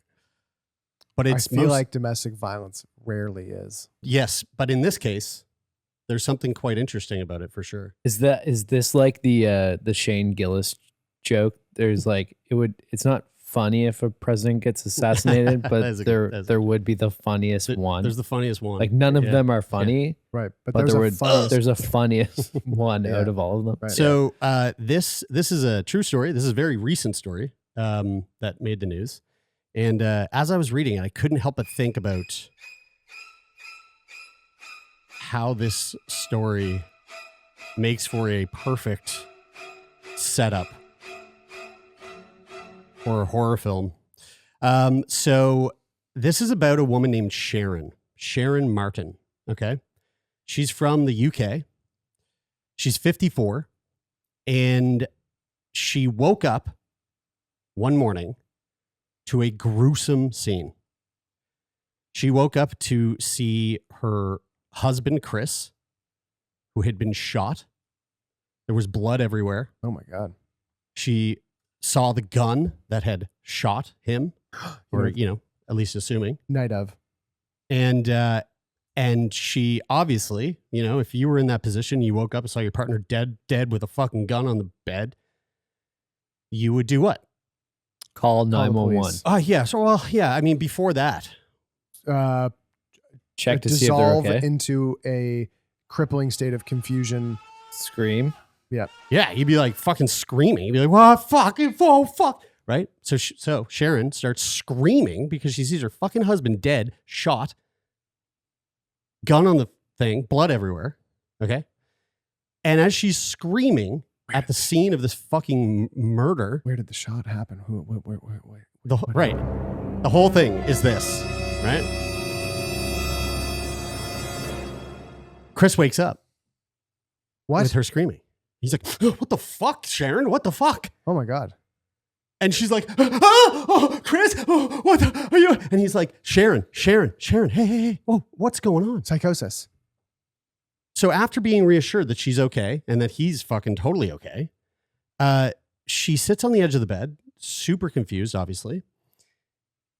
But I feel like domestic violence rarely is. Yes, but in this case, there's something quite interesting about it for sure. Is this like the Shane Gillis joke? There's like it's not funny if a president gets assassinated, but there would be the funniest one. There's the funniest one. Like none of them are funny. Right. But there's a funniest one out of all of them. Right. So this is a true story. This is a very recent story that made the news. And as I was reading it, I couldn't help but think about how this story makes for a perfect setup for a horror film. So this is about a woman named Sharon Martin. Okay. She's from the UK. She's 54. And she woke up one morning to a gruesome scene. She woke up to see her husband, Chris, who had been shot. There was blood everywhere. Oh my God. She saw the gun that had shot him, or, at least assuming. Night of. And she obviously, if you were in that position, you woke up and saw your partner dead with a fucking gun on the bed, you would do what? Call 911. Oh, yeah. So, I mean, before that. Check to see if they're okay. Dissolve into a crippling state of confusion. Scream. Yeah. Yeah, you'd be like fucking screaming. You'd be like, "What? Oh, fuck!" Right? So Sharon starts screaming because she sees her fucking husband dead, shot, gun on the thing, blood everywhere. Okay, and as she's screaming at the scene of this fucking murder, where did the shot happen? Right, the whole thing is this, right? Chris wakes up. What? With her screaming. He's like, "What the fuck, Sharon? What the fuck?" Oh my God. And she's like, Chris, what are you? And he's like, Sharon, hey, whoa, what's going on? Psychosis. So after being reassured that she's okay and that he's fucking totally okay, she sits on the edge of the bed, super confused, obviously.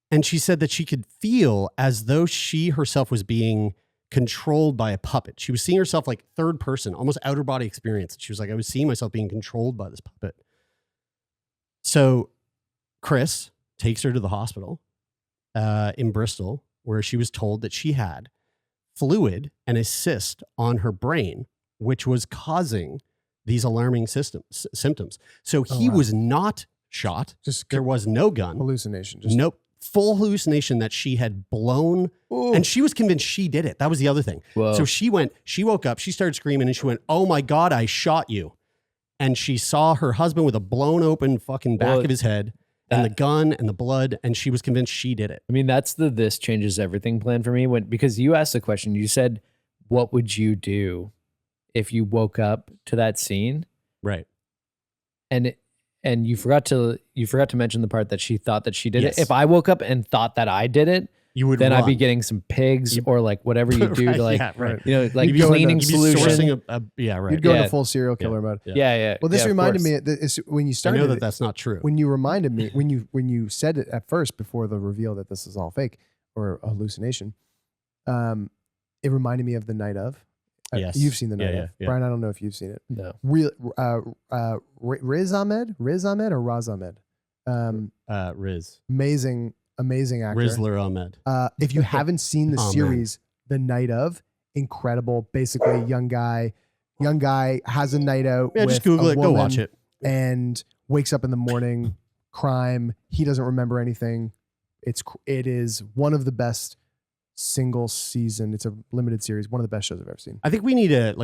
And she said that she could feel as though she herself was being controlled by a puppet. She was seeing herself like third person, almost outer body experience. She was like, I was seeing myself being controlled by this puppet. So Chris takes her to the hospital in Bristol, where she was told that she had fluid and a cyst on her brain, which was causing these alarming symptoms. So he was not shot. There was no gun. Hallucination. Nope. Full hallucination that she had blown. Ooh. And she was convinced she did it. That was the other thing. Whoa. So she woke up, she started screaming and she went, "Oh my God, I shot you." And she saw her husband with a blown open fucking back of his head and the gun and the blood. And she was convinced she did it. I mean, that's the this changes everything plan for me. Because you asked the question, you said, what would you do if you woke up to that scene? Right. And you forgot to mention the part that she thought that she did it. If I woke up and thought that I did it, then I'd be getting some pigs or like whatever you do to like, like cleaning solution. You'd go into full serial killer mode. Yeah. Well, this reminded me when you started. I know that's not true. When you reminded me, when you said it at first before the reveal that this is all fake or a hallucination, it reminded me of The Night of. Yes. You've seen The Night of. Yeah. Brian, I don't know if you've seen it. No. Riz Ahmed or Raz Ahmed? Riz. Amazing amazing actor. Rizzler Ahmed. If you haven't seen the Oh, man. series, The Night of, incredible. Basically, young guy has a night out. Yeah, with just Google a it. Go watch woman it. And wakes up in the morning, crime. He doesn't remember anything. It is one of the best single season. It's a limited series. One of the best shows I've ever seen. I think we need a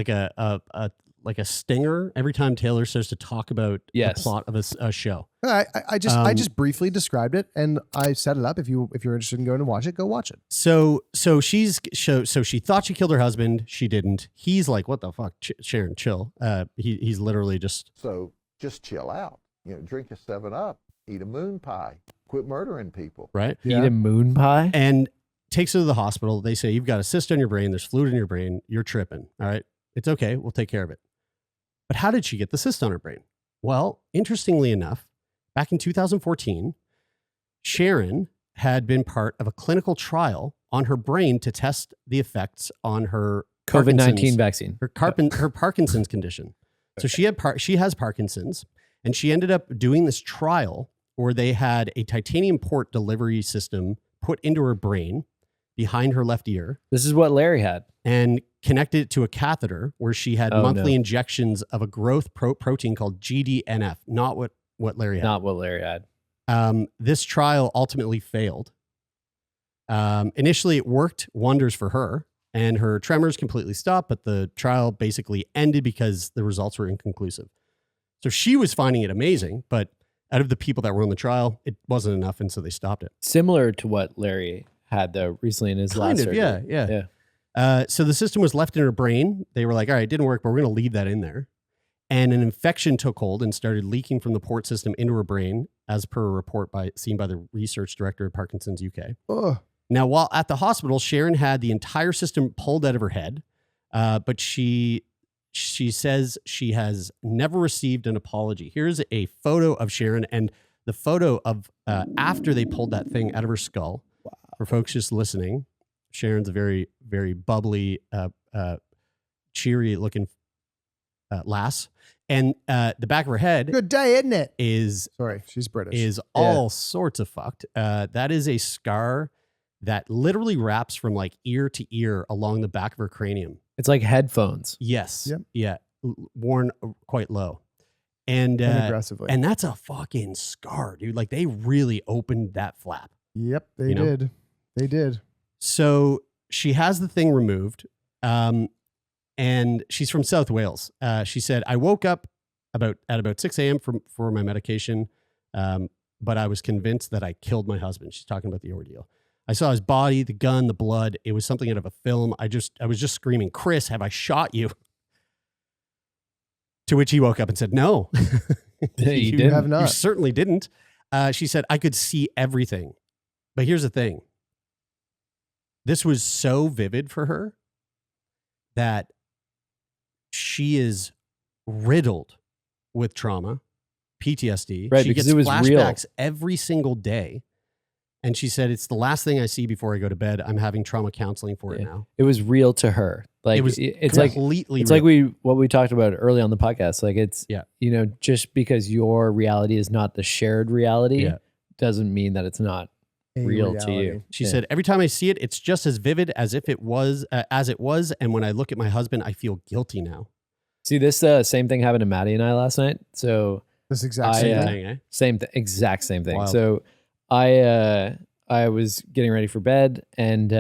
stinger every time Taylor starts to talk about the plot of a show. I just briefly described it and I set it up. If you're interested in going to watch it, go watch it. So she thought she killed her husband. She didn't. He's like, what the fuck, Sharon, chill. He's literally just. So just chill out. Drink a 7-Up, eat a moon pie, quit murdering people. Right. Yeah. Eat a moon pie? And takes her to the hospital. They say, you've got a cyst on your brain. There's fluid in your brain. You're tripping. All right. It's okay. We'll take care of it. But how did she get the cyst on her brain? Well, interestingly enough, back in 2014, Sharon had been part of a clinical trial on her brain to test the effects on her COVID-19 vaccine. her Parkinson's condition. So she has Parkinson's, and she ended up doing this trial where they had a titanium port delivery system put into her brain behind her left ear. This is what Larry had. And connected it to a catheter where she had monthly injections of a growth protein called GDNF, not what Larry had. Not what Larry had. This trial ultimately failed. Initially, it worked wonders for her, and her tremors completely stopped, but the trial basically ended because the results were inconclusive. So she was finding it amazing, but out of the people that were on the trial, it wasn't enough, and so they stopped it. Similar to what Larry had, though, recently in his last surgery. Yeah. So the system was left in her brain. They were like, all right, it didn't work, but we're going to leave that in there. And an infection took hold and started leaking from the port system into her brain, as per a report seen by the research director of Parkinson's UK. Ugh. Now, while at the hospital, Sharon had the entire system pulled out of her head, but she says she has never received an apology. Here's a photo of Sharon and the photo of after they pulled that thing out of her skull. Wow. For folks just listening, Sharon's a very, very bubbly, cheery looking lass. And the back of her head. Good day, isn't it? Sorry, she's British. Is all sorts of fucked. That is a scar that literally wraps from like ear to ear along the back of her cranium. It's like headphones. Yes. Yep. Yeah. Worn quite low. And aggressively. And that's a fucking scar, dude. Like they really opened that flap. Yep, they did. They did. So she has the thing removed. And she's from South Wales. She said, I woke up at about 6 a.m. for my medication, but I was convinced that I killed my husband. She's talking about the ordeal. I saw his body, the gun, the blood. It was something out of a film. I was just screaming, Chris, have I shot you? To which he woke up and said, no. You have not. You certainly didn't. She said, I could see everything. But here's the thing. This was so vivid for her that she is riddled with trauma, PTSD. Right, she because gets it was flashbacks every single day. And she said, it's the last thing I see before I go to bed. I'm having trauma counseling for it now. It was real to her. Like it's completely it's real. like what we talked about early on the podcast. Like it's, just because your reality is not the shared reality doesn't mean that it's not real to you. She said, every time I see it, it's just as vivid as if it was, And when I look at my husband, I feel guilty now. See, this same thing happened to Maddie and I last night. So this exact same thing, eh? Exact same thing. Wild. So I was getting ready for bed, and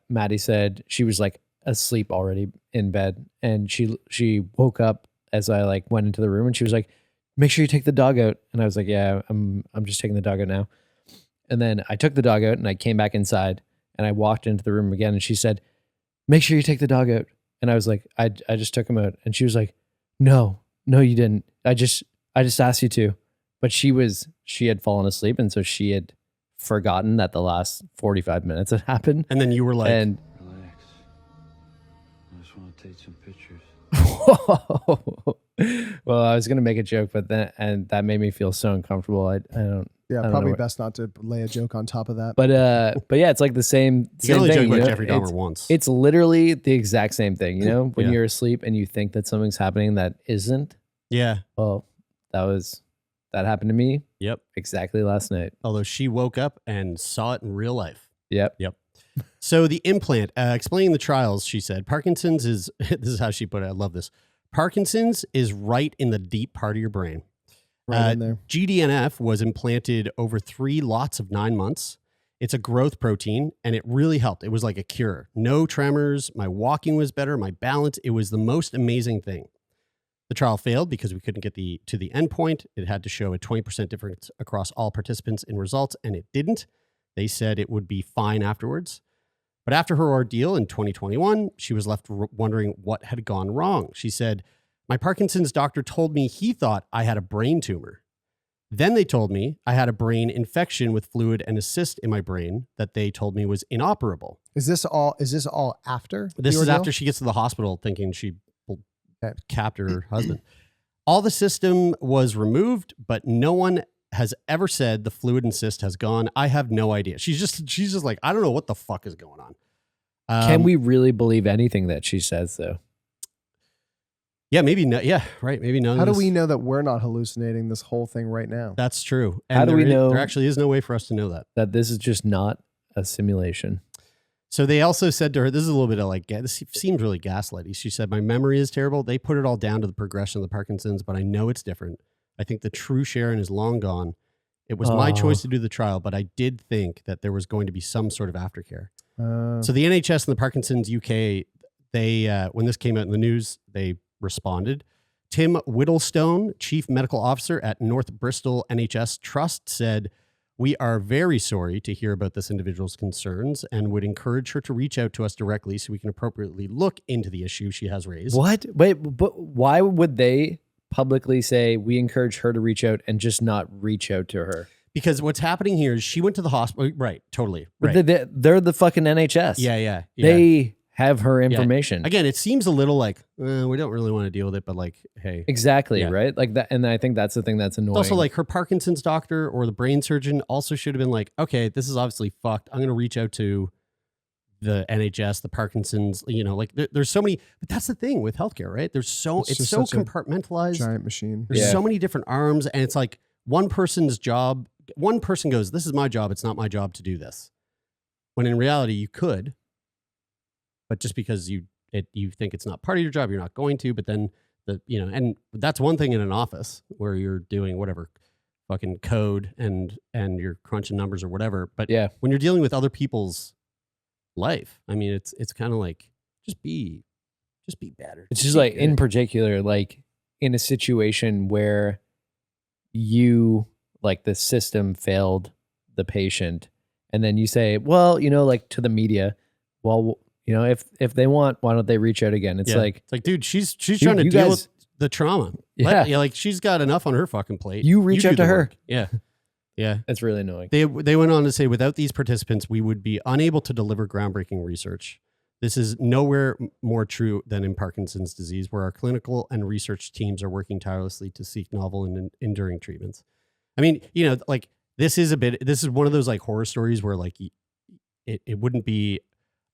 Maddie said she was like asleep already in bed, and she woke up as I like went into the room, and she was like, "Make sure you take the dog out." And I was like, "Yeah, I'm just taking the dog out now." And then I took the dog out, and I came back inside, and I walked into the room again, and she said, "Make sure you take the dog out." And I was like, "I just took him out," and she was like, "No, you didn't. I just asked you to." But she had fallen asleep, and so she had forgotten that the last 45 minutes had happened. And then you were like, relax. I just want to take some pictures. Well, I was going to make a joke, but that made me feel so uncomfortable. I don't. Yeah, probably best not to lay a joke on top of that. But yeah, it's like the same you can only thing. joke about Jeffrey Dahmer once. It's literally the exact same thing. You know, when you're asleep and you think that something's happening that isn't. Yeah. Well, that was That happened to me Yep. exactly last night. Although she woke up and saw it in real life. Yep. So the implant, explaining the trials, she said, Parkinson's is, this is how she put it. I love this. Parkinson's is right in the deep part of your brain. Right in there. GDNF was implanted over 3 lots of 9 months. It's a growth protein, and it really helped. It was like a cure. No tremors. My walking was better. My balance. It was the most amazing thing. The trial failed because we couldn't get to the end point. It had to show a 20% difference across all participants in results, and it didn't. They said it would be fine afterwards. But after her ordeal in 2021, she was left wondering what had gone wrong. She said, my Parkinson's doctor told me he thought I had a brain tumor. Then they told me I had a brain infection with fluid and a cyst in my brain that they told me was inoperable. Is this all after? This the is ordeal? after she gets to the hospital thinking she capped her husband. All the system was removed, but no one has ever said the fluid and cyst has gone. I have no idea. She's just like, I don't know what the fuck is going on. Can we really believe anything that she says, though? Yeah, maybe not. Yeah, right. Maybe none. How of do this- we know that we're not hallucinating this whole thing right now? That's true. And How do we know- There actually is no way for us to know that. That this is just not a simulation. So they also said to her, this is a little bit of like, this seems really gaslighty. She said, my memory is terrible. They put it all down to the progression of the Parkinson's, but I know it's different. I think the true Sharon is long gone. It was my choice to do the trial, but I did think that there was going to be some sort of aftercare. So the NHS and the Parkinson's UK, they when this came out in the news, they responded. Tim Whittlestone, Chief Medical Officer at North Bristol NHS Trust, said, we are very sorry to hear about this individual's concerns and would encourage her to reach out to us directly so we can appropriately look into the issue she has raised. What? Wait, but why would they publicly say we encourage her to reach out and just not reach out to her? Because what's happening here is she went to the hospital. Right, totally. But Right. they're the fucking NHS. Yeah. They have her information. Again, it seems a little like, we don't really want to deal with it, but like, hey. Exactly, Yeah. right? Like that, and I think that's the thing that's annoying. It's also like her Parkinson's doctor or the brain surgeon also should have been like, okay, this is obviously fucked. I'm going to reach out to the NHS, the Parkinson's, like there's so many, but that's the thing with healthcare, right? It's so just such a compartmentalized. Giant machine. There's so many different arms, and it's like one person's job. One person goes, this is my job. It's not my job to do this. When in reality, you could, but just because you think it's not part of your job, you're not going to. But then and that's one thing in an office where you're doing whatever fucking code and you're crunching numbers or whatever. But yeah, when you're dealing with other people's life, I mean, it's kind of like just be better. it's just be like good. in particular, like in a situation where you like the system failed the patient, and then you say, well, like to the media, well, if they want, why don't they reach out again? It's like, dude, she's trying to you deal guys- with the trauma. Yeah. Like she's got enough on her fucking plate. You reach do out to the her. work. Yeah. Yeah. It's really annoying. They went on to say, without these participants, we would be unable to deliver groundbreaking research. This is nowhere more true than in Parkinson's disease, where our clinical and research teams are working tirelessly to seek novel and enduring treatments. I mean, like this is one of those like horror stories where like it wouldn't be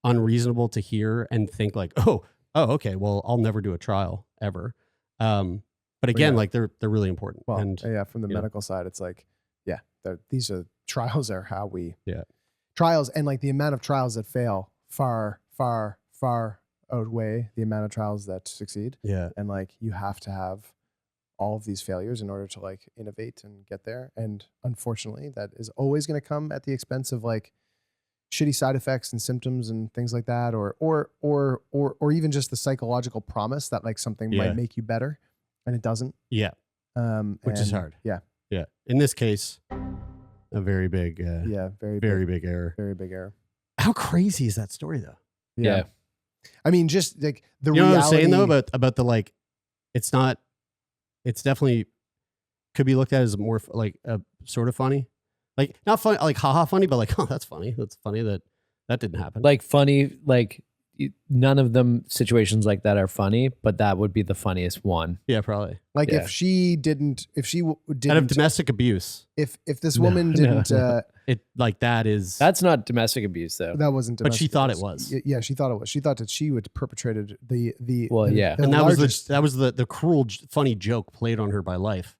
unreasonable to hear and think like, oh, okay, well, I'll never do a trial ever. But again, like they're really important. Well, And yeah, from the you know. medical side, it's like, yeah, these are trials are how we Yeah. trials, and like the amount of trials that fail far outweigh the amount of trials that succeed. yeah, And like you have to have all of these failures in order to like innovate and get there. And unfortunately, that is always going to come at the expense of like shitty side effects and symptoms and things like that, or even just the psychological promise that like something Yeah. might make you better, and it doesn't. yeah, which is and hard. Yeah, Yeah. In this case, a very big, yeah, very big error. very big error. How crazy is that story, though? Yeah. I mean, just like the You know reality. what I'm saying though about the like, it's definitely could be looked at as more like a sort of funny, like not funny, like haha funny, but like, oh, that's funny. That's funny that didn't happen. Like funny, like none of them situations like that are funny, but that would be the funniest one. yeah, probably Like Yeah. if she didn't, out of didn't, domestic abuse. if this No, woman no, didn't, no. It like that is That's not domestic abuse, though. that wasn't. But she domestic thought it abuse. was. Yeah, she thought it was. She thought that she would perpetrated the Well, yeah. and that largest, was the cruel funny joke played on her by life.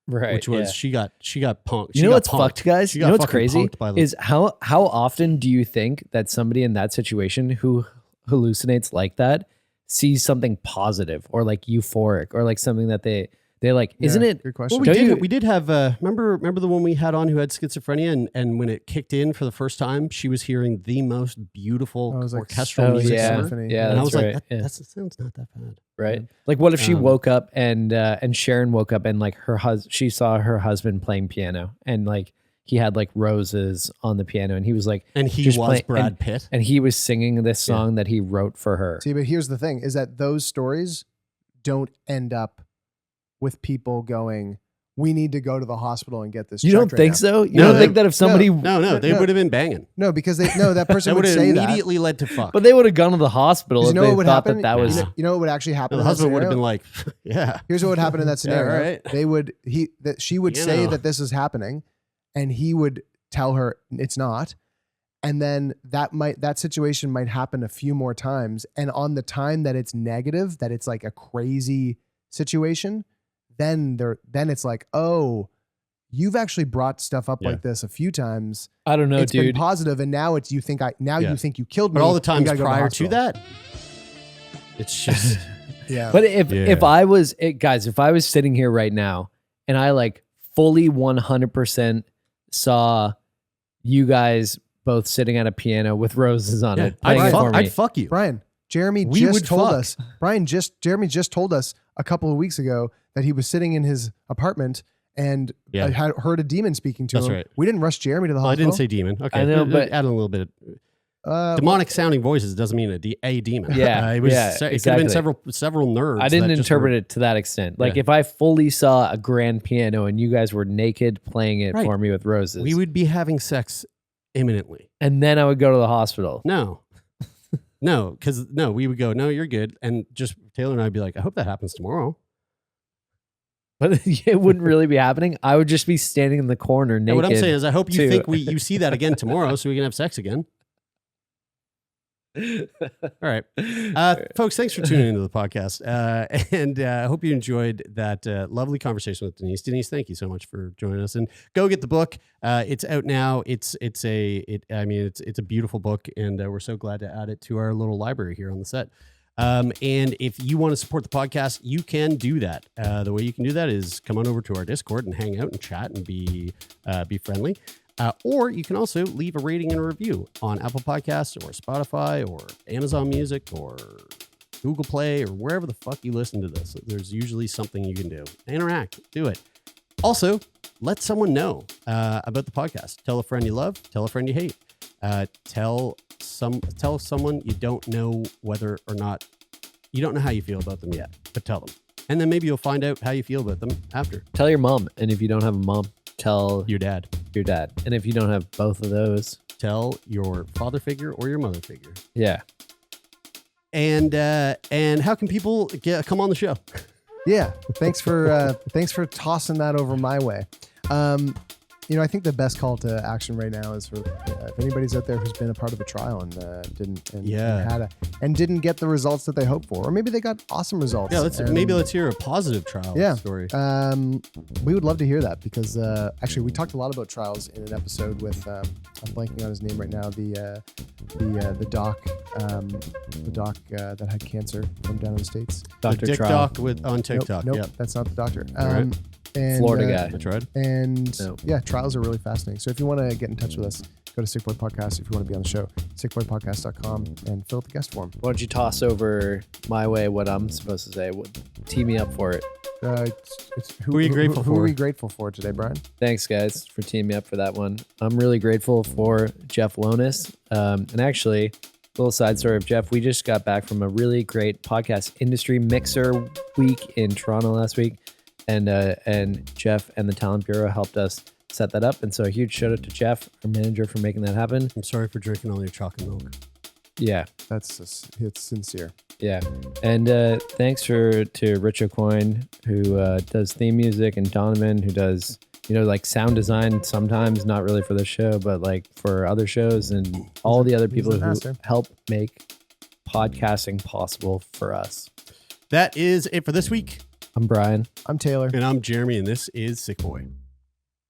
Right. which was yeah. she got punked. You She know got what's punked. fucked, guys? She You got know what's fucking crazy punked by the- is how often do you think that somebody in that situation who hallucinates like that sees something positive or like euphoric or like something that they like? Yeah, Isn't it? good question? Well, Don't you- we did have remember the one we had on who had schizophrenia, and when it kicked in for the first time, she was hearing the most beautiful Oh, it was like orchestral Oh music yeah, ever. symphony. yeah. And I That's was right. like, yeah. that sounds not that bad. Right. Like, what if she Um, woke up and Sharon woke up and like she saw her husband playing piano and like he had like roses on the piano and he was like, And he just was playing- Brad Pitt. and he was singing this song that he wrote for her. See, but here's the thing: is that those stories don't end up with people going, "We need to go to the hospital and get this." You checked don't right think now." so? You No, don't they- think that if somebody, No, they No. would have been banging. No, because that person That would would have say that. immediately led to fuck. but they would have gone to the hospital 'Cause if you know what they would thought happen? that was. Nah. You know what would actually happen? the in that husband would have scenario? been like, yeah. Here's what would happen in that Yeah, scenario. right. She would You say know. that this is happening, and he would tell her it's not. And then that situation might happen a few more times. And on the time that it's negative, that it's like a crazy situation, then it's like, oh, you've actually brought stuff up Yeah. like this a few times. I don't know, It's been dude. positive, and now you think Yeah. you think you killed me. But all the you times gotta go the prior to hospital. that, it's just Yeah. But if Yeah. I was guys, if I was sitting here right now and I like fully 100% saw you guys both sitting at a piano with roses on it, playing it for me. I'd fuck you. Brian, Jeremy We just would told fuck. us. Jeremy just told us a couple of weeks ago that he was sitting in his apartment and Yeah. had heard a demon speaking to That's him. right. We didn't rush Jeremy to the Well, I hospital. didn't say demon. Okay, I know, but- add a little bit. Uh, Demonic sounding voices doesn't mean a demon. Yeah, it was. yeah, It could have exactly. been several nerds. I didn't that just interpret were- it to that extent. Like Yeah. if I fully saw a grand piano and you guys were naked playing it Right. for me with roses, We would be having sex imminently. and then I would go to the hospital. No, because we would go. No, you're good. And just Taylor and I'd be like, I hope that happens tomorrow. But it wouldn't really be happening. I would just be standing in the corner And naked. what I'm saying is, I hope you too. think you see that again tomorrow, so we can have sex again. All right. Folks, thanks for tuning into the podcast. And I hope you enjoyed that lovely conversation with Denise. Denise, thank you so much for joining us. And go get the book. It's out now. It's a beautiful book, and we're so glad to add it to our little library here on the set. And if you want to support the podcast, you can do that. The way you can do that is come on over to our Discord and hang out and chat and be friendly. Or you can also leave a rating and a review on Apple Podcasts or Spotify or Amazon Music or Google Play or wherever the fuck you listen to this. There's usually something you can do. Interact. Do it. Also, let someone know about the podcast. Tell a friend you love. Tell a friend you hate. Tell someone you don't know whether or not you don't know how you feel about them yet, but tell them. And then maybe you'll find out how you feel about them after. Tell your mom, and if you don't have a mom, tell Your dad. your dad. And if you don't have both of those, Tell your father figure or your mother figure. yeah. And how can people come on the show? Yeah. Thanks for tossing that over my way. I think the best call to action right now is for if anybody's out there who's been a part of a trial and didn't get the results that they hoped for, or maybe they got awesome results. Yeah, and, let's hear a positive trial story. we would love to hear that because actually we talked a lot about trials in an episode with I'm blanking on his name right now. The doc that had cancer from down in the States. Dr. Dick Trial. Doc on TikTok. Nope, Yep. that's not the doctor. Right. And, Florida guy. That's right. And No. yeah, trials are really fascinating. So if you want to get in touch with us, go to Sickboy Podcast. If you want to be on the show, sickboypodcast.com and fill out the guest form. Why don't you toss over my way what I'm supposed to say? Tee me up for it. Who are you grateful Who for? are we grateful for today, Brian? Thanks, guys, for teaming me up for that one. I'm really grateful for Jeff Lonis. And actually, a little side story of Jeff. We just got back from a really great podcast industry mixer week in Toronto last week. And Jeff and the Talent Bureau helped us set that up. And so a huge shout out to Jeff, our manager, for making that happen. I'm sorry for drinking all your chocolate milk. Yeah. It's sincere. Yeah. And thanks to Rich O'Coin, who does theme music, and Donovan, who does, like sound design sometimes, not really for this show, but like for other shows, and all the other people the who master. help make podcasting possible for us. That is it for this week. I'm Brian. I'm Taylor. And I'm Jeremy, and this is Sickboy.